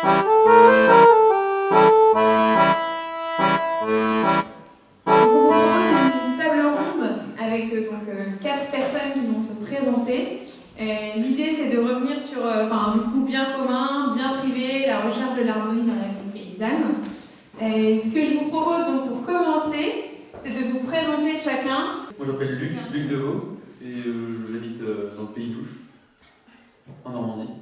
Table ronde avec quatre personnes qui vont se présenter. L'idée c'est de revenir sur du coup bien commun, bien privé, la recherche de l'harmonie dans la vie paysanne. Ce que je vous propose donc pour commencer, c'est de vous présenter chacun. Moi je m'appelle Luc Deveau et j'habite dans le pays d'Ouche, en Normandie.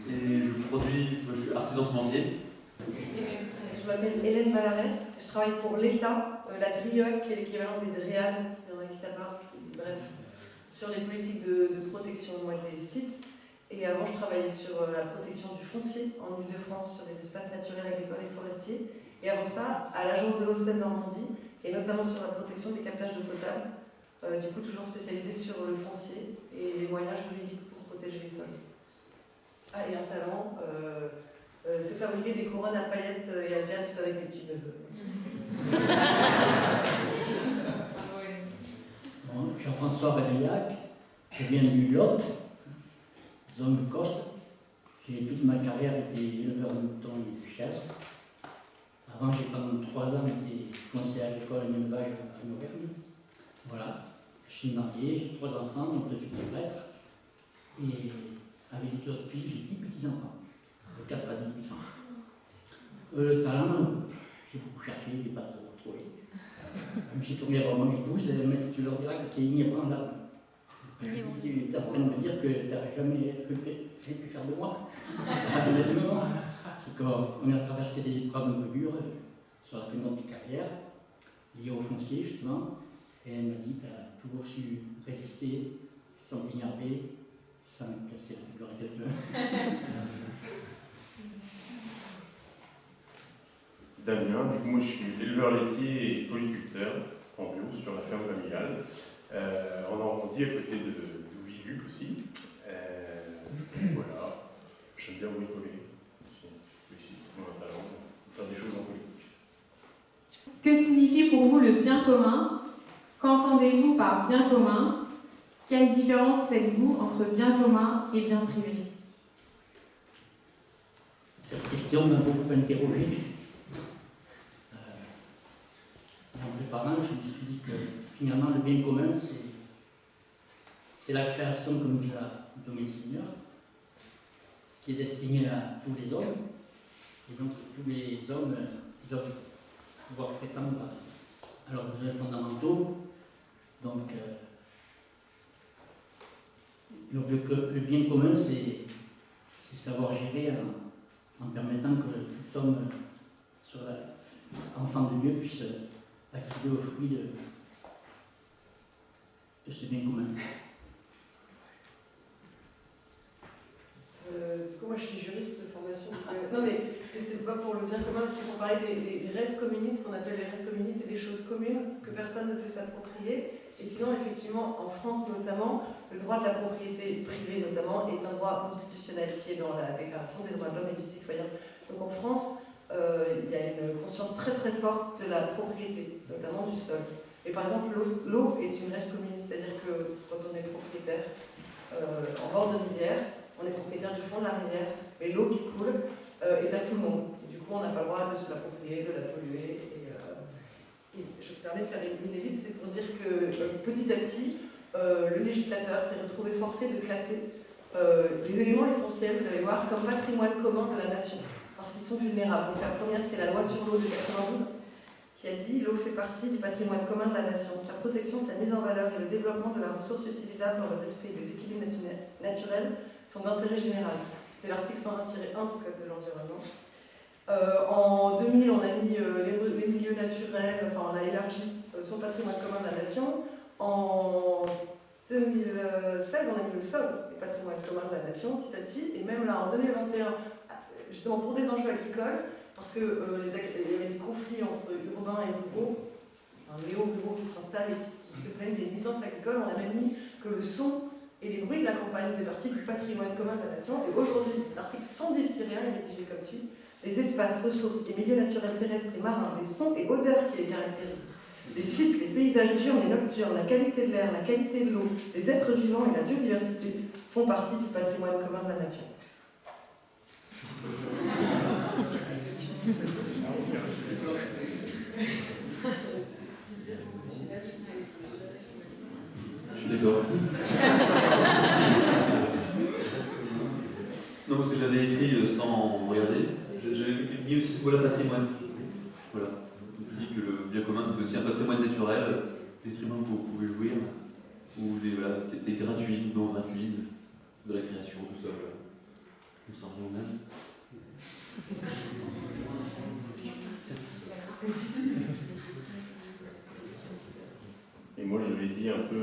Et je suis artisan semencier. Je m'appelle Hélène Malarès, je travaille pour l'État, la DRIOT, qui est l'équivalent des DREAL, s'il y en a qui savent, bref, sur les politiques de protection des sites. Et avant, je travaillais sur la protection du foncier en Ile-de-France, sur les espaces naturels, agricoles et forestiers. Et avant ça, à l'agence de l'eau Seine-Normandie, et notamment sur la protection des captages d'eau potable, du coup toujours spécialisé sur le foncier et les moyens juridiques pour protéger les sols. Ah, et un talent, c'est fabriquer des couronnes à paillettes et à diams avec des petits neveux. Bon, Jean-François Réveillac, je viens du Lot, zone de Corse. J'ai toute ma carrière été éleveur de moutons et de chèvres. Avant, j'ai pendant 3 ans été conseiller agricole en élevage à Auvergne. Voilà, je suis marié, j'ai 3 enfants, donc 2 fils et prêtres. Et avec les autres filles, j'ai 10 petits-enfants, de 4 à 18 ans. Le talent, j'ai beaucoup cherché, je n'ai pas trop trouvé. J'ai tourné vers mon épouse, mais tu leur diras que tu es inébranlable. Tu es en train de me dire que tu n'aurais jamais pu faire de moi. Honnêtement, c'est qu'on a traversé des épreuves un peu dures sur la fin de notre carrière, liées au foncier justement, et elle m'a dit tu as toujours su résister sans t'énerver, sans casser la figure de quelqu'un. Damien, du coup moi je suis éleveur laitier et polyculteur en bio sur la ferme familiale en Normandie à côté de Vivuc aussi. Voilà, j'aime bien bricoler, c'est aussi mon talent, faire des choses en politique. Que signifie pour vous le bien commun? Qu'entendez-vous par bien commun? Quelle différence faites-vous entre bien commun et bien privé? Cette question m'a beaucoup interrogé. En préparant, je me suis dit que finalement le bien commun, c'est la création que nous a donné le Seigneur, qui est destinée à tous les hommes. Et donc tous les hommes doivent pouvoir prétendre à leurs besoins fondamentaux. Donc le bien commun, c'est savoir gérer en permettant que tout homme, enfant de Dieu, puisse accéder aux fruits de ce bien commun. Moi je suis juriste de formation. Non mais c'est pas pour le bien commun, c'est pour parler des res communis, qu'on appelle les res communis, c'est des choses communes que personne ne peut s'approprier. Et sinon, effectivement, en France notamment, le droit de la propriété privée notamment est un droit constitutionnel qui est dans la Déclaration des droits de l'homme et du citoyen. Donc en France, il y a une conscience très très forte de la propriété, notamment du sol. Et par exemple, l'eau est une res communis, c'est-à-dire que quand on est propriétaire en bord de rivière, on est propriétaire du fond de la rivière, et l'eau qui coule est à tout le monde. Et du coup, on n'a pas le droit de se l'approprier, de la polluer. Et je me permets de faire une ellipse, c'est pour dire que petit à petit, le législateur s'est retrouvé forcé de classer les éléments essentiels, vous allez voir, comme patrimoine commun de la nation, parce qu'ils sont vulnérables. Donc la première, c'est la loi sur l'eau de 92, qui a dit « L'eau fait partie du patrimoine commun de la nation. Sa protection, sa mise en valeur et le développement de la ressource utilisable dans le respect des équilibres naturels sont d'intérêt général. » C'est l'article 101-1 du Code de l'environnement. En 2000, on a mis les milieux naturels, enfin on a élargi son patrimoine commun de la nation. En 2016, on a mis le sol, le patrimoine commun de la nation, petit à petit. Et même là, en 2021, justement pour des enjeux agricoles, parce qu'il y avait des conflits entre urbains et ruraux, les hauts ruraux qui s'installent et qui se prennent des nuisances agricoles, on a même mis que le son et les bruits de la campagne faisaient partie du patrimoine commun de la nation. Et aujourd'hui, l'article 110-1 est rédigé comme suit. Les espaces, ressources et milieux naturels terrestres et marins, les sons et odeurs qui les caractérisent, les sites, les paysages diurnes et nocturnes, la qualité de l'air, la qualité de l'eau, les êtres vivants et la biodiversité font partie du patrimoine commun de la nation. Je suis d'accord. Non, parce que j'avais écrit sans regarder, j'avais mis aussi ce mot-là patrimoine. Voilà. Donc, je dis que le bien commun c'était aussi un patrimoine naturel, des instruments que vous pouvez jouir, ou des, voilà, qui étaient gratuits, non gratuits, de récréation, tout ça. Voilà. Nous sommes nous-mêmes. Et moi, j'avais dit un peu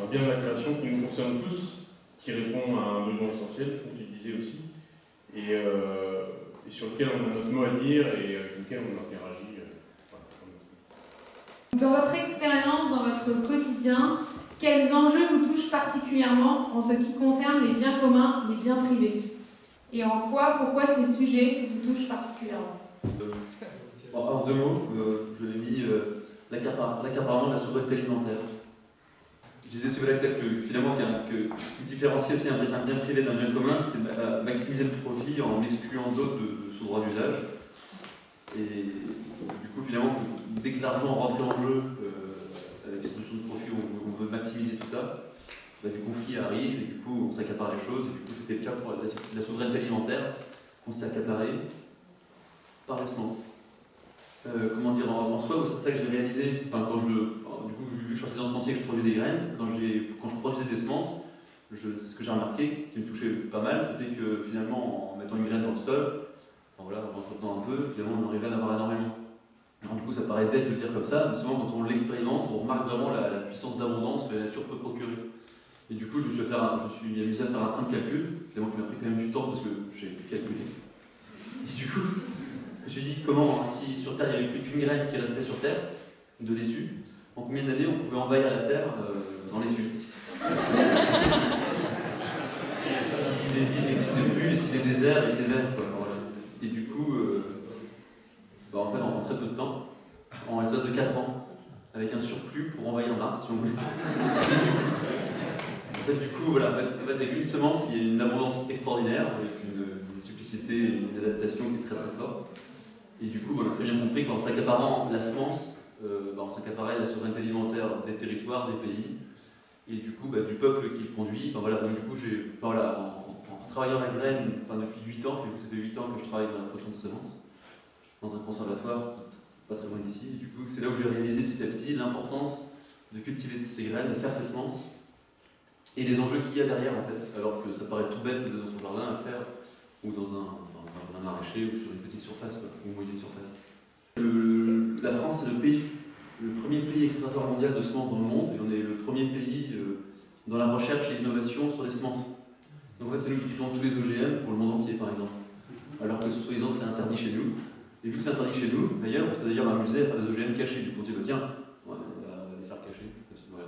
un bien de la création qui nous concerne tous, qui répond à un besoin essentiel, comme tu disais aussi, et sur lequel on a notre mot à dire et avec lequel on interagit. Dans votre expérience, dans votre quotidien, quels enjeux vous touchent particulièrement en ce qui concerne les biens communs, les biens privés? Et en quoi, pourquoi ces sujets vous touchent particulièrement? En deux mots, je l'ai mis l'accaparement de la souveraineté alimentaire. Je disais aussi que finalement, ce qui différencie aussi un bien privé d'un bien commun, c'était maximiser le profit en excluant d'autres de son droit d'usage. Et du coup, finalement, dès que l'argent rentrait en jeu, avec cette notion de profit, on veut maximiser tout ça, bah, du conflit arrive, et du coup, on s'accapare les choses. Et du coup, c'était le cas pour la souveraineté alimentaire, qu'on s'est accaparé par les semences. Comment dire, en soi, c'est ça que j'ai réalisé, enfin, du coup, vu que je suis artisan semencier et que je produis des graines, quand je produisais des semences, c'est ce que j'ai remarqué, ce qui me touchait pas mal, c'était que finalement, en mettant une graine dans le sol, enfin, voilà, en entretenant un peu, finalement, on arrivait à en avoir énormément. Alors, du coup, ça paraît bête de le dire comme ça, mais souvent, quand on l'expérimente, on remarque vraiment la puissance d'abondance que la nature peut procurer. Et du coup, je me suis amusé à faire un simple calcul, finalement, qui m'a pris quand même du temps parce que j'ai pu calculer. Et du coup, je me suis dit comment, si sur Terre il n'y avait plus qu'une graine qui restait sur Terre, de laitue, en combien d'années on pouvait envahir la Terre dans l'étude. Si les villes n'existaient plus et si les déserts étaient verts. Voilà. Et du coup, en fait, en très peu de temps, en l'espace de 4 ans, avec un surplus pour envahir Mars, si on veut. En fait, du coup, voilà, avec une semence, il y a une abondance extraordinaire, avec une simplicité et une adaptation qui est très très forte. Et du coup, on a très bien compris qu'en s'accaparant la semence, on s'accaparait la souveraineté alimentaire des territoires, des pays, et du coup, du peuple qui le conduit. Enfin, voilà, donc du coup, en travaillant la graine depuis 8 ans, du coup, ça fait 8 ans que je travaille dans la production de semences, dans un conservatoire pas très loin d'ici. Et du coup, c'est là où j'ai réalisé petit à petit l'importance de cultiver ces graines, de faire ces semences, et les enjeux qu'il y a derrière, en fait, alors que ça paraît tout bête dans son jardin à faire, ou dans un maraîcher, ou sur une petite surface, ou une moyenne surface. La France, c'est le premier pays exportateur mondial de semences dans le monde, et on est le premier pays dans la recherche et l'innovation sur les semences. Donc en fait, c'est nous qui créons tous les OGM pour le monde entier, par exemple. Alors que soi-disant, c'est interdit chez nous. Et vu que c'est interdit chez nous, d'ailleurs, on s'est d'ailleurs amusé à faire des OGM cachés. Du coup, on s'est dit, tiens, on va les faire cacher. Voilà.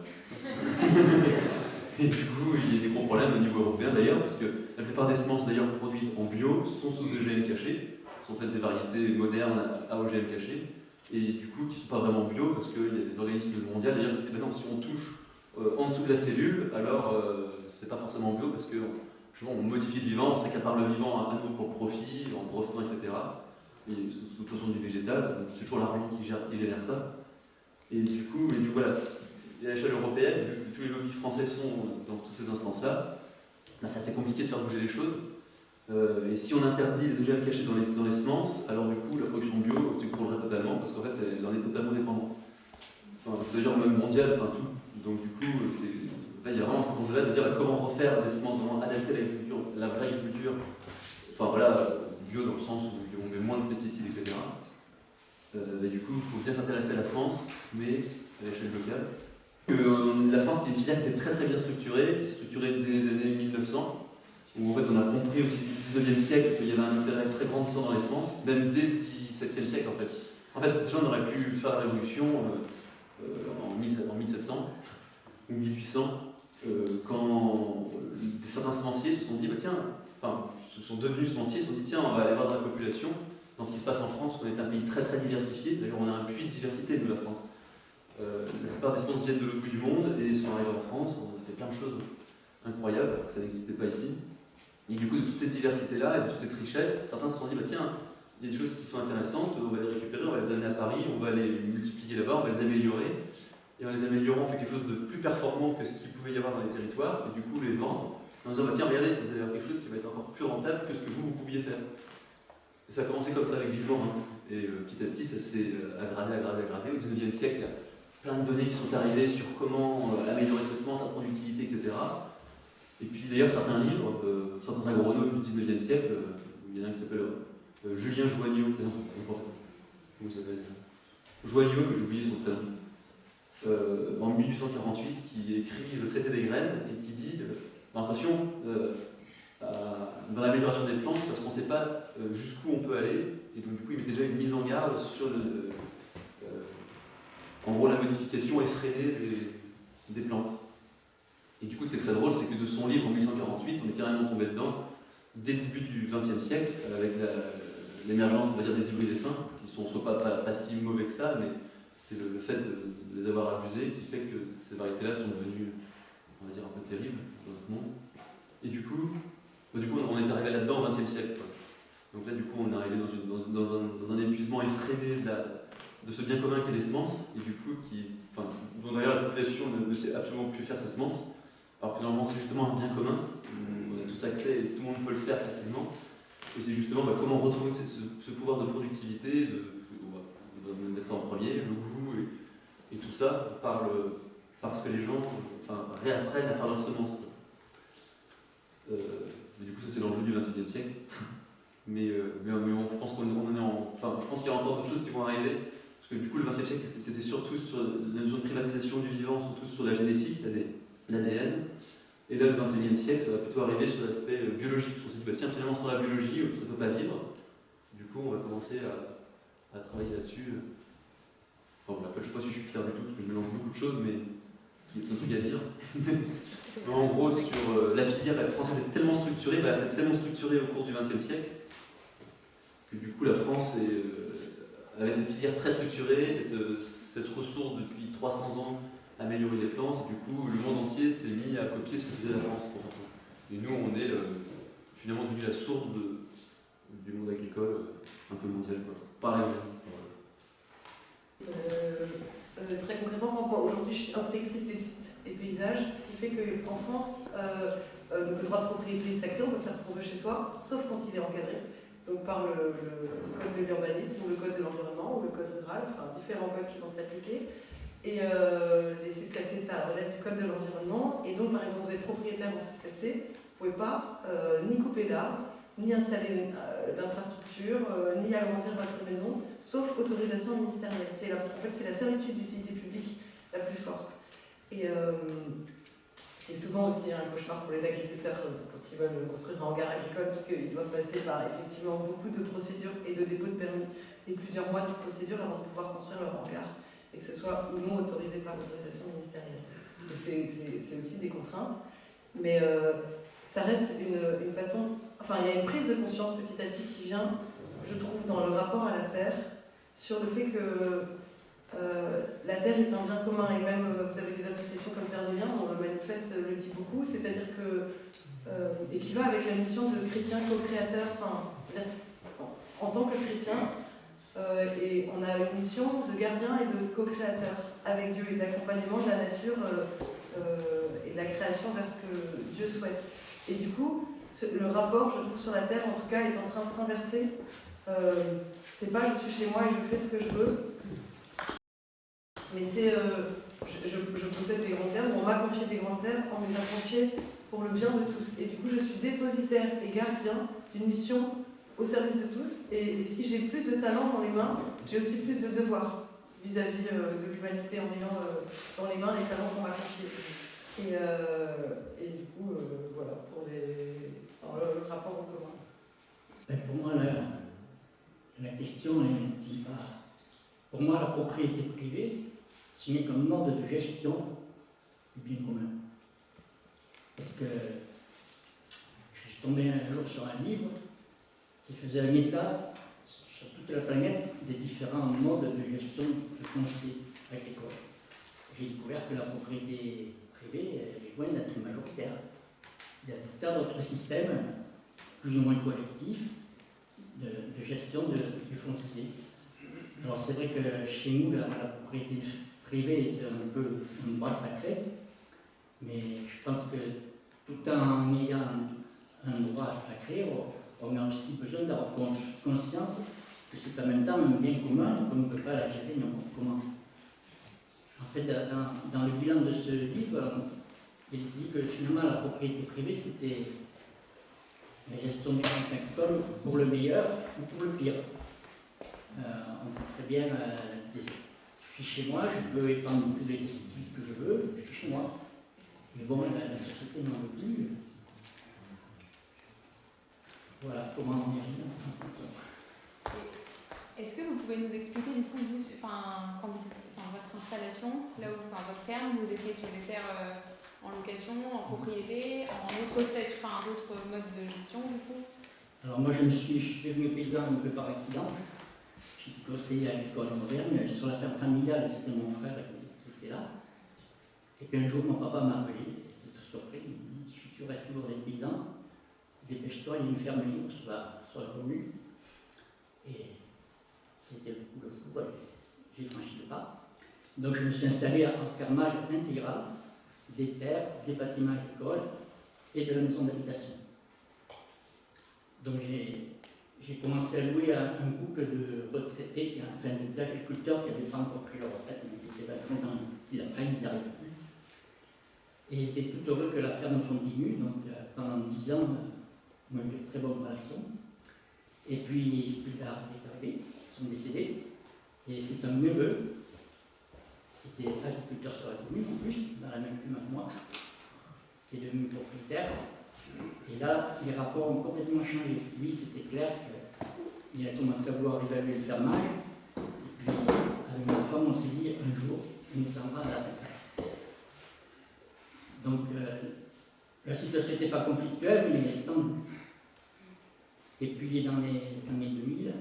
Et du coup, il y a des gros problèmes au niveau européen d'ailleurs, parce que la plupart des semences d'ailleurs produites en bio sont sous OGM cachés, sont faites des variétés modernes à OGM cachés, et du coup qui ne sont pas vraiment bio, parce qu'il y a des organismes mondiaux d'ailleurs qui disent maintenant si on touche en dessous de la cellule, alors c'est pas forcément bio, parce que on modifie le vivant, on s'accapare le vivant à nouveau pour le profit, en profitant, etc. Et sous tension du végétal, donc c'est toujours l'argent qui génère ça. Et du coup voilà. Et à l'échelle européenne, vu que tous les lobbies français sont dans toutes ces instances-là, c'est assez compliqué de faire bouger les choses. Et si on interdit les OGM cachés dans les semences, alors du coup la production bio s'écroulerait totalement, parce qu'en fait elle en est totalement dépendante. Enfin, d'ailleurs même mondiale, enfin tout. Donc du coup, il y a vraiment cet enjeu-là de dire comment refaire des semences vraiment adaptées à l'agriculture, la vraie agriculture, enfin voilà, bio dans le sens où on met moins de pesticides, etc. Du coup, il faut bien s'intéresser à la semence, mais à l'échelle locale. La France est une filière qui est très très bien structurée, qui s'est structurée dès les années 1900, où en fait on a compris au 19e siècle qu'il y avait un intérêt très grandissant dans les semences, même dès le 17e siècle en fait. En fait, déjà on aurait pu faire la révolution en 1700 ou 1800, quand certains semenciers se sont dit, se sont devenus semenciers, se sont dit, tiens, on va aller voir dans la population, dans ce qui se passe en France, on est un pays très très diversifié, d'ailleurs on a un puits de diversité de la France. La plupart des semences viennent de l'autre bout du monde et sont arrivées en France. On a fait plein de choses incroyables alors que ça n'existait pas ici. Et du coup, de toute cette diversité-là et de toute cette richesse, certains se sont dit, bah, tiens, il y a des choses qui sont intéressantes, on va les récupérer, on va les amener à Paris, on va les multiplier là-bas, on va les améliorer. Et en les améliorant, on fait quelque chose de plus performant que ce qu'il pouvait y avoir dans les territoires, et du coup, les vendre. En disant, bah, tiens, regardez, vous allez avoir quelque chose qui va être encore plus rentable que ce que vous pouviez faire. Et ça a commencé comme ça avec Villebon, hein. Et petit à petit, ça s'est aggradé. Au 19e siècle, il y a plein de données qui sont arrivées sur comment améliorer ses semences, la productivité, etc. Et puis d'ailleurs, certains livres, certains agronomes du 19e siècle, il y en a un qui s'appelle Julien Joignot, comment il s'appelle Joignot, mais j'ai oublié son prénom, en 1848, qui écrit le traité des graines et qui dit attention, dans l'amélioration des plantes, parce qu'on ne sait pas jusqu'où on peut aller, et donc du coup il met déjà une mise en garde sur en gros la modification effrénée des plantes. Et du coup ce qui est très drôle, c'est que de son livre en 1848, on est carrément tombé dedans dès le début du XXe siècle, avec l'émergence, on va dire, des hybrides et fins, qui sont soit pas si mauvais que ça, mais c'est le fait de les avoir abusés qui fait que ces variétés-là sont devenues, on va dire, un peu terribles dans notre monde. Et du coup, on est arrivé là-dedans au XXe siècle, quoi. Donc là, du coup, on est arrivé dans un épuisement effréné de ce bien commun qu'est les semences, et du coup, dont d'ailleurs la population ne sait absolument plus faire ses semences, alors que normalement c'est justement un bien commun, on a tous accès et tout le monde peut le faire facilement. Et c'est justement comment retrouver ce pouvoir de productivité, on va mettre ça en premier, le goût et tout ça, parce que les gens réapprennent à faire leurs semences. Du coup, ça c'est l'enjeu du XXIe siècle. Mais je pense je pense qu'il y a encore d'autres choses qui vont arriver. Parce que du coup, le XXe siècle, c'était surtout sur la notion de privatisation du vivant, surtout sur la génétique, l'ADN. Et là, le XXIe siècle, ça va plutôt arriver sur l'aspect biologique. On s'est dit, tiens, finalement, sans la biologie, ça ne peut pas vivre. Du coup, on va commencer à travailler là-dessus. Bon, après, je ne sais pas si je suis clair du tout, parce que je mélange beaucoup de choses, mais il y a plein de trucs à dire. Mais en gros, sur la filière française est tellement structurée, elle s'est tellement structurée au cours du XXe siècle, que du coup, la France avait cette filière très structurée, cette ressource depuis 300 ans, améliorer les plantes, et du coup, le monde entier s'est mis à copier ce que faisait la France pour faire ça. Et nous, on est finalement devenu la source du monde agricole un peu mondial, quoi. Pareil. Très concrètement, aujourd'hui, je suis inspectrice des sites et paysages, ce qui fait qu'en France, le droit de propriété est sacré, on peut faire ce qu'on veut chez soi, sauf quand il est encadré, donc par le code de l'urbanisme, ou le code de l'environnement, ou le code rural, enfin différents codes qui vont s'appliquer. Et les sites classés, ça relève du code de l'environnement. Et donc, par exemple, vous êtes propriétaire d'un site classé, vous ne pouvez pas ni couper d'arbres, ni installer d'infrastructures, ni agrandir votre maison, sauf autorisation ministérielle. En fait, c'est la servitude d'utilité publique la plus forte. Et c'est souvent aussi un cauchemar pour les agriculteurs quand ils veulent construire un hangar agricole, parce qu'ils doivent passer par effectivement beaucoup de procédures et de dépôt de permis, et plusieurs mois de procédures avant de pouvoir construire leur hangar, et que ce soit ou non autorisé par l'autorisation ministérielle. Donc c'est aussi des contraintes, mais ça reste une façon... Enfin, il y a une prise de conscience petit à petit qui vient, je trouve, dans le rapport à la Terre, sur le fait que la Terre est un bien commun, et même vous avez des associations comme Terre du Lien, dont le manifeste le dit beaucoup, c'est-à-dire que, et qui va avec la mission de chrétien co-créateur, en tant que chrétien, et on a une mission de gardien et de co-créateur avec Dieu, et d'accompagnement de la nature et de la création vers ce que Dieu souhaite. Et du coup, le rapport, je trouve, sur la Terre, en tout cas, est en train de s'inverser. C'est pas je suis chez moi et je fais ce que je veux, mais c'est je possède des grandes terres, on m'a confié des grandes terres, on me les a confiées pour le bien de tous. Et du coup, je suis dépositaire et gardien d'une mission au service de tous, et si j'ai plus de talent dans les mains, j'ai aussi plus de devoirs vis-à-vis de l'humanité en ayant dans les mains les talents qu'on m'a confiés. Et du coup, voilà, pour le rapport en commun. Pour moi, la question n'est pas... Pour moi, la propriété privée, ce n'est qu'un mode de gestion du bien commun. Parce que je suis tombé un jour sur un livre qui faisait un état sur toute la planète des différents modes de gestion du foncier agricole. J'ai découvert que la propriété privée est loin d'être majoritaire. Il y a des tas d'autres systèmes plus ou moins collectif de gestion du foncier. Alors c'est vrai que chez nous, la propriété privée est un peu un droit sacré, mais je pense que tout en ayant un droit sacré, on a aussi besoin d'avoir conscience que c'est en même temps un bien commun, qu'on ne peut pas la gérer n'importe comment. En fait, dans le bilan de ce livre, il dit que finalement la propriété privée, c'était la gestion des 35 tonnes pour le meilleur ou pour le pire. On peut très bien, je suis chez moi, je peux épandre tous les pesticides que je veux, je suis chez moi. Mais bon, la société n'en veut plus. Voilà comment on y arrive. Est-ce que vous pouvez nous expliquer du coup, vous, quand vous dites votre installation, là où, votre ferme, vous étiez sur des terres en location, en propriété, en d'autres modes de gestion du coup? Alors moi je suis devenu paysan un peu par accident. Je suis conseiller agricole en Auvergne, sur la ferme familiale, c'était mon frère qui était là. Et puis un jour mon papa m'a appelé, j'étais surpris, il m'a dit si tu restes toujours des paysans, dépêche-toi, il y a une ferme libre sur la commune. Et c'était le fou, j'ai franchi le pas. Donc je me suis installé en fermage intégral des terres, des bâtiments agricoles et de la maison d'habitation. Donc j'ai commencé à louer à un couple de retraités, d'agriculteurs qui n'avaient pas encore pris leur retraite, mais qui étaient d'accord dans ils n'arrivaient plus. Et ils étaient tout heureux que la ferme continue, donc pendant 10 ans, on a eu de très bonnes relations. Et puis il est arrivé, ils sont décédés, et c'est un neveu qui était agriculteur sur la commune en plus, dans la même commune que moi, qui est devenu propriétaire. Et là, les rapports ont complètement changé. Lui, c'était clair qu'il a commencé à vouloir évaluer le fermage. Et puis, avec ma femme, on s'est dit, un jour, il nous tendra à la retraite. Donc, la situation n'était pas conflictuelle, mais tant mieux. Et puis, dans les années 2000,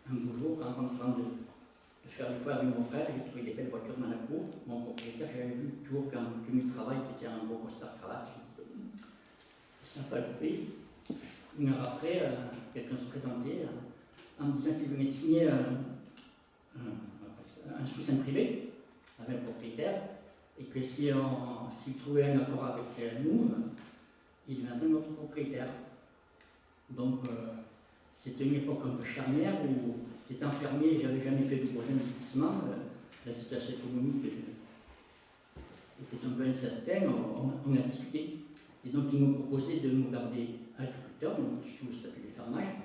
un beau jour, en rentrant de faire le foie avec mon frère, j'ai trouvé des belles voitures dans la cour. Mon propriétaire, j'avais vu toujours qu'un commis de travail qui était un beau costard cravate. Sympa le pays. Une heure après, quelqu'un se présentait en me disant qu'il venait de signer un sous-seing privé avec le propriétaire et que s'il trouvait un accord avec nous, il deviendrait notre propriétaire. Donc, c'était une époque un peu charnière où j'étais enfermé et je n'avais jamais fait de gros investissements. La situation économique était un peu incertaine. On a discuté. Et donc, ils m'ont proposé de nous garder agriculteurs, donc sous le statut de fermage,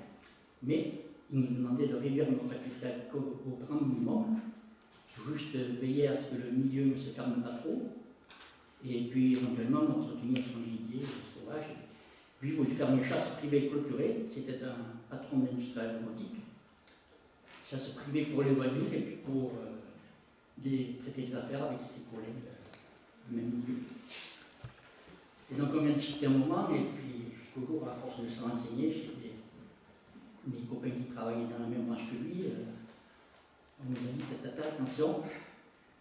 mais ils nous demandaient de réduire notre activité au grand minimum, juste veiller à ce que le milieu ne se ferme pas trop, et puis éventuellement entretenir son gibier sauvage. Lui, il voulait faire une chasse privée clôturée, c'était un patron d'industrie aéronautique. Chasse privée pour les loisirs et puis pour traiter des affaires avec ses collègues du même milieu. Et donc on vient de discuter un moment, et puis jusqu'au jour, à force de se renseigner, j'ai des copains qui travaillaient dans la même branche que lui, on nous a dit, tata, attention,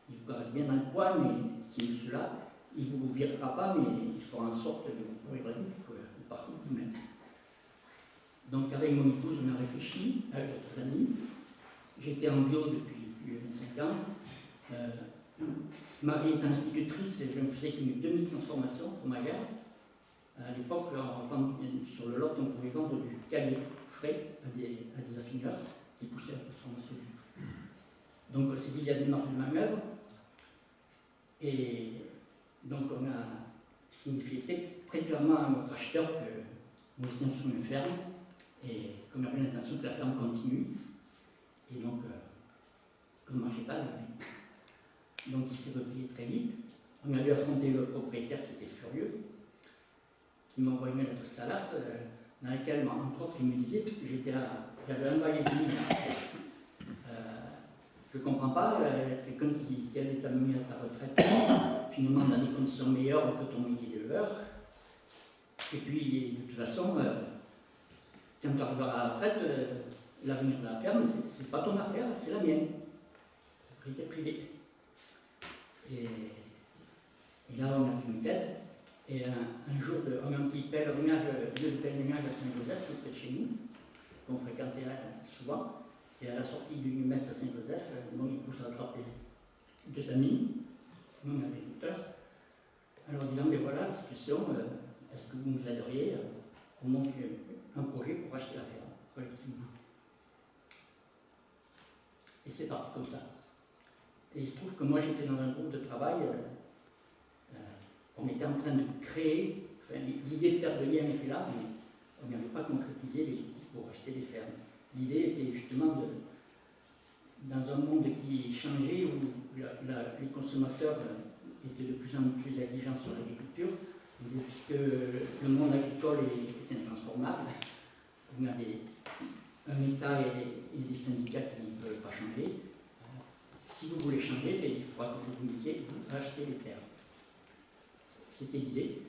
il vous paraît bien dans le coin, mais ce monsieur-là, il ne vous virera pas, mais il fera en sorte de vous pourrir la vie pour vous partir vous-même. Donc avec mon épouse, on a réfléchi, avec d'autres amis. J'étais en bio depuis plus de 25 ans. Marie est institutrice et je ne faisais qu'une demi-transformation fromagère. À l'époque, sur le lot, on pouvait vendre du caillé frais à des affineurs qui poussaient la transformation du tout. Donc on s'est dit, il y a des marges de manœuvre. Et donc on a signifié très clairement à notre acheteur que nous étions sur une ferme et qu'on avait l'intention que la ferme continue. Et donc, qu'on ne mangeait pas la vie. Donc il s'est replié très vite. On a dû affronter le propriétaire qui était furieux. Il m'a envoyé une lettre salace dans laquelle, entre autres, il me disait, parce que j'avais un bail de mine. Je ne comprends pas, quelqu'un qui allait t'amener à ta retraite, finalement dans des conditions meilleures que ton métier d'éleveur. Et puis, de toute façon, quand tu arriveras à la retraite, l'avenir de la ferme, c'est pas ton affaire, c'est la mienne. Propriété privée. Et là, on a fait une tête, Et un jour, on a un petit pèlerinage, lieu de pèlerinage à Saint-Joseph, tout près de chez nous, qu'on fréquentait souvent. Et à la sortie d'une messe à Saint-Joseph, mon épouse a attrapé 2 amis, nous on avait une heure, en leur disant, mais voilà la situation, est-ce que vous nous aideriez à monter un projet pour acheter la ferme collectivement. Et c'est parti comme ça. Et il se trouve que moi j'étais dans un groupe de travail, on était en train de créer, enfin, l'idée de Terre de Liens était là, mais on n'avait pas concrétisé les outils pour acheter des fermes. L'idée était justement dans un monde qui changeait, où les consommateurs étaient de plus en plus exigeants sur l'agriculture, puisque le monde agricole est intransformable. On a un État et des syndicats qui ne veulent pas changer. Si vous voulez changer, il faudra que vous mettiez à acheter les terres. C'était l'idée.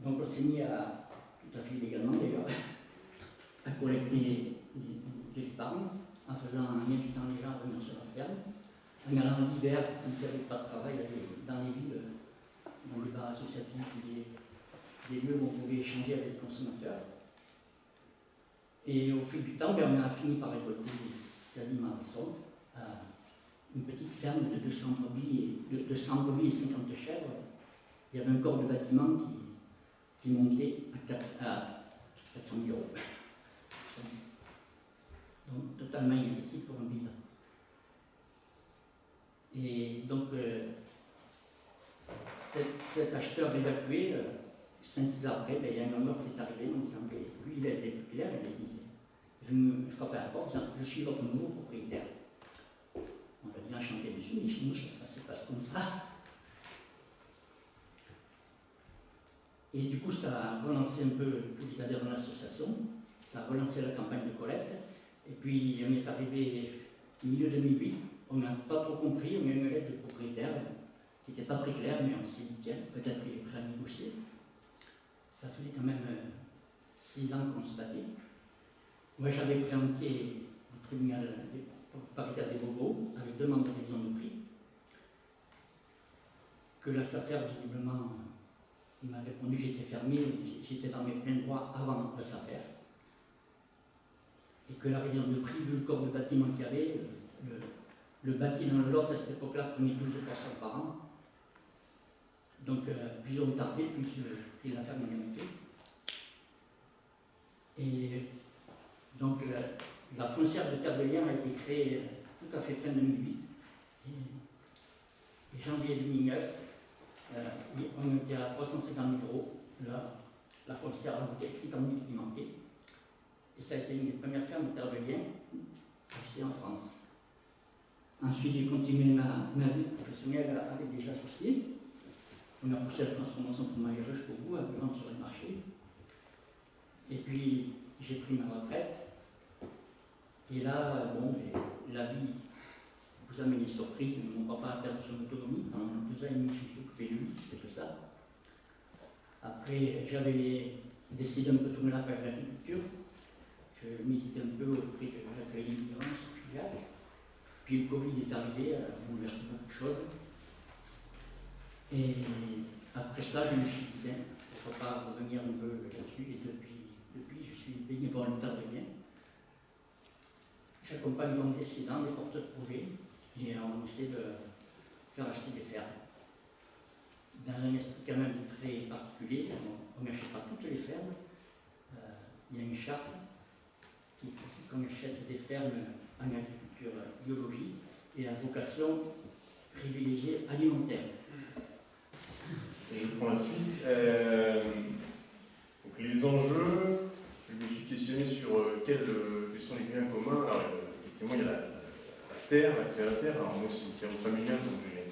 Donc on s'est mis à, tout à fait légalement d'ailleurs, à collecter de l'épargne en invitant les gens à venir sur la ferme, en allant l'hiver, quand il n'y avait pas de travail, dans les villes, dans les bars associatifs, des lieux où on pouvait échanger avec les consommateurs. Et au fil du temps, on a fini par récolter quasiment la somme, une petite ferme de 200 brebis et 50 chèvres. Il y avait un corps de bâtiment qui montait à 400 000 €. Donc totalement inaccessible pour un bilan. Et donc cet acheteur évacué, 5-6 ans après, il y a un homme qui est arrivé en disant que lui il a été plus clair, il a dit, je me frappais à la porte en disant, je suis votre nouveau propriétaire. On l'a bien chanté dessus, mais chez nous ça se passe comme ça. Et du coup ça a relancé un peu tous les adhérents de l'association, ça a relancé la campagne de collecte, et puis on est arrivé milieu 2008, on n'a pas trop compris, on a eu une lettre de propriétaire qui n'était pas très claire, mais on s'est dit, tiens, peut-être qu'il est prêt à négocier. Ça faisait quand même 6 ans qu'on se battait. Moi j'avais présenté au tribunal paritaire des Bobos avec demande de révision de prix, que la SAFER visiblement il m'a répondu que j'étais fermé, j'étais dans mes pleins droits avant la SAFER, et que la révision de prix, vu le corps de bâtiment qu'il y avait, le bâti dans le Lot à cette époque-là prenait 12% par an. Donc plus on tardait, plus la ferme est montée. Et donc la foncière de Terre de Liens a été créée tout à fait fin 2008. Et janvier 2009, on était à 350 000 €. Là, la foncière a coûté 50 000 qui manquait. Et ça a été une des premières fermes de Terre de Liens achetées en France. Ensuite, j'ai continué ma vie professionnelle avec des associés. On a poussé la transformation fromagerie jusqu'au bout, à vendre sur les marchés. Et puis, j'ai pris ma retraite. Et là, bon, la vie vous amène des surprises. Mon papa a perdu son autonomie. Pendant 2 ans et demi, je me suis occupé de lui, c'était tout ça. Après, j'avais décidé un peu de tourner la page de l'agriculture. Je militais un peu auprès de l'accueil des migrants sur Figeac. Puis le Covid est arrivé, a bouleversé beaucoup de choses. Et après ça, je me suis dit, tiens, pourquoi pas revenir un peu là-dessus. Et depuis, je suis bénévole en Terre de Liens. J'accompagne donc des cédants, des porteurs de projets, et on essaie de faire acheter des fermes. Dans un esprit quand même très particulier, on n'achète pas toutes les fermes. Il y a une charte qui précise qu'on achète des fermes en agriculture biologique et à vocation privilégiée alimentaire. Je prends la suite. Donc les enjeux, je me suis questionné sur quels sont les biens communs. Alors, effectivement, il y a la terre, l'accès à la terre. Alors moi, c'est une ferme familiale, donc j'ai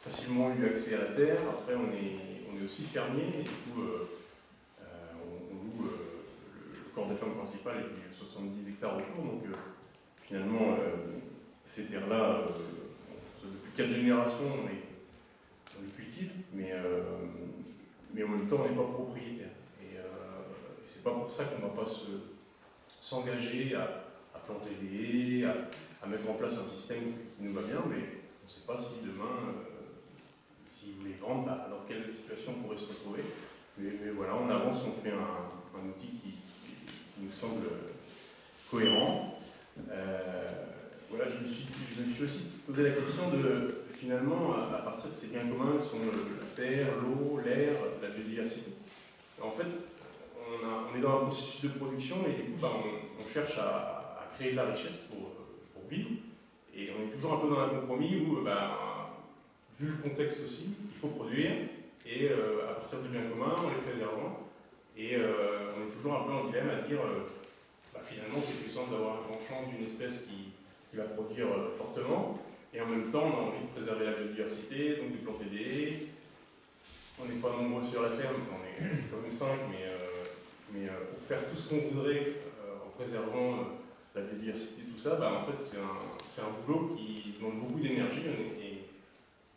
facilement eu accès à la terre. Après, on est aussi fermier, et du coup, on loue le corps de ferme principal et puis 70 hectares autour. Donc, finalement, ces terres-là, depuis 4 générations, on les cultive, mais en même temps, on n'est pas propriétaire. Et c'est pas pour ça qu'on ne va pas s'engager à planter des haies, à mettre en place un système qui nous va bien, mais on ne sait pas si demain, si s'ils voulaient vendre, dans quelle situation on pourrait se retrouver. Mais voilà, on avance, on fait un outil qui nous semble cohérent. Voilà, je me suis aussi posé la question de, finalement, à partir de ces biens communs qui sont la terre, l'eau, l'air, la biodiversité. En fait, on est dans un processus de production et du coup, on cherche à créer de la richesse pour vivre. Et on est toujours un peu dans un compromis où, vu le contexte aussi, il faut produire et à partir des biens communs, on les préserve. Et on est toujours un peu en dilemme à dire finalement c'est plus simple d'avoir un grand champ d'une espèce qui va produire fortement et en même temps on a envie de préserver la biodiversité, donc de planter des haies. On n'est pas nombreux sur la Terre, on est quand même 5, mais pour faire tout ce qu'on voudrait en préservant la biodiversité, tout ça, en fait c'est un boulot qui demande beaucoup d'énergie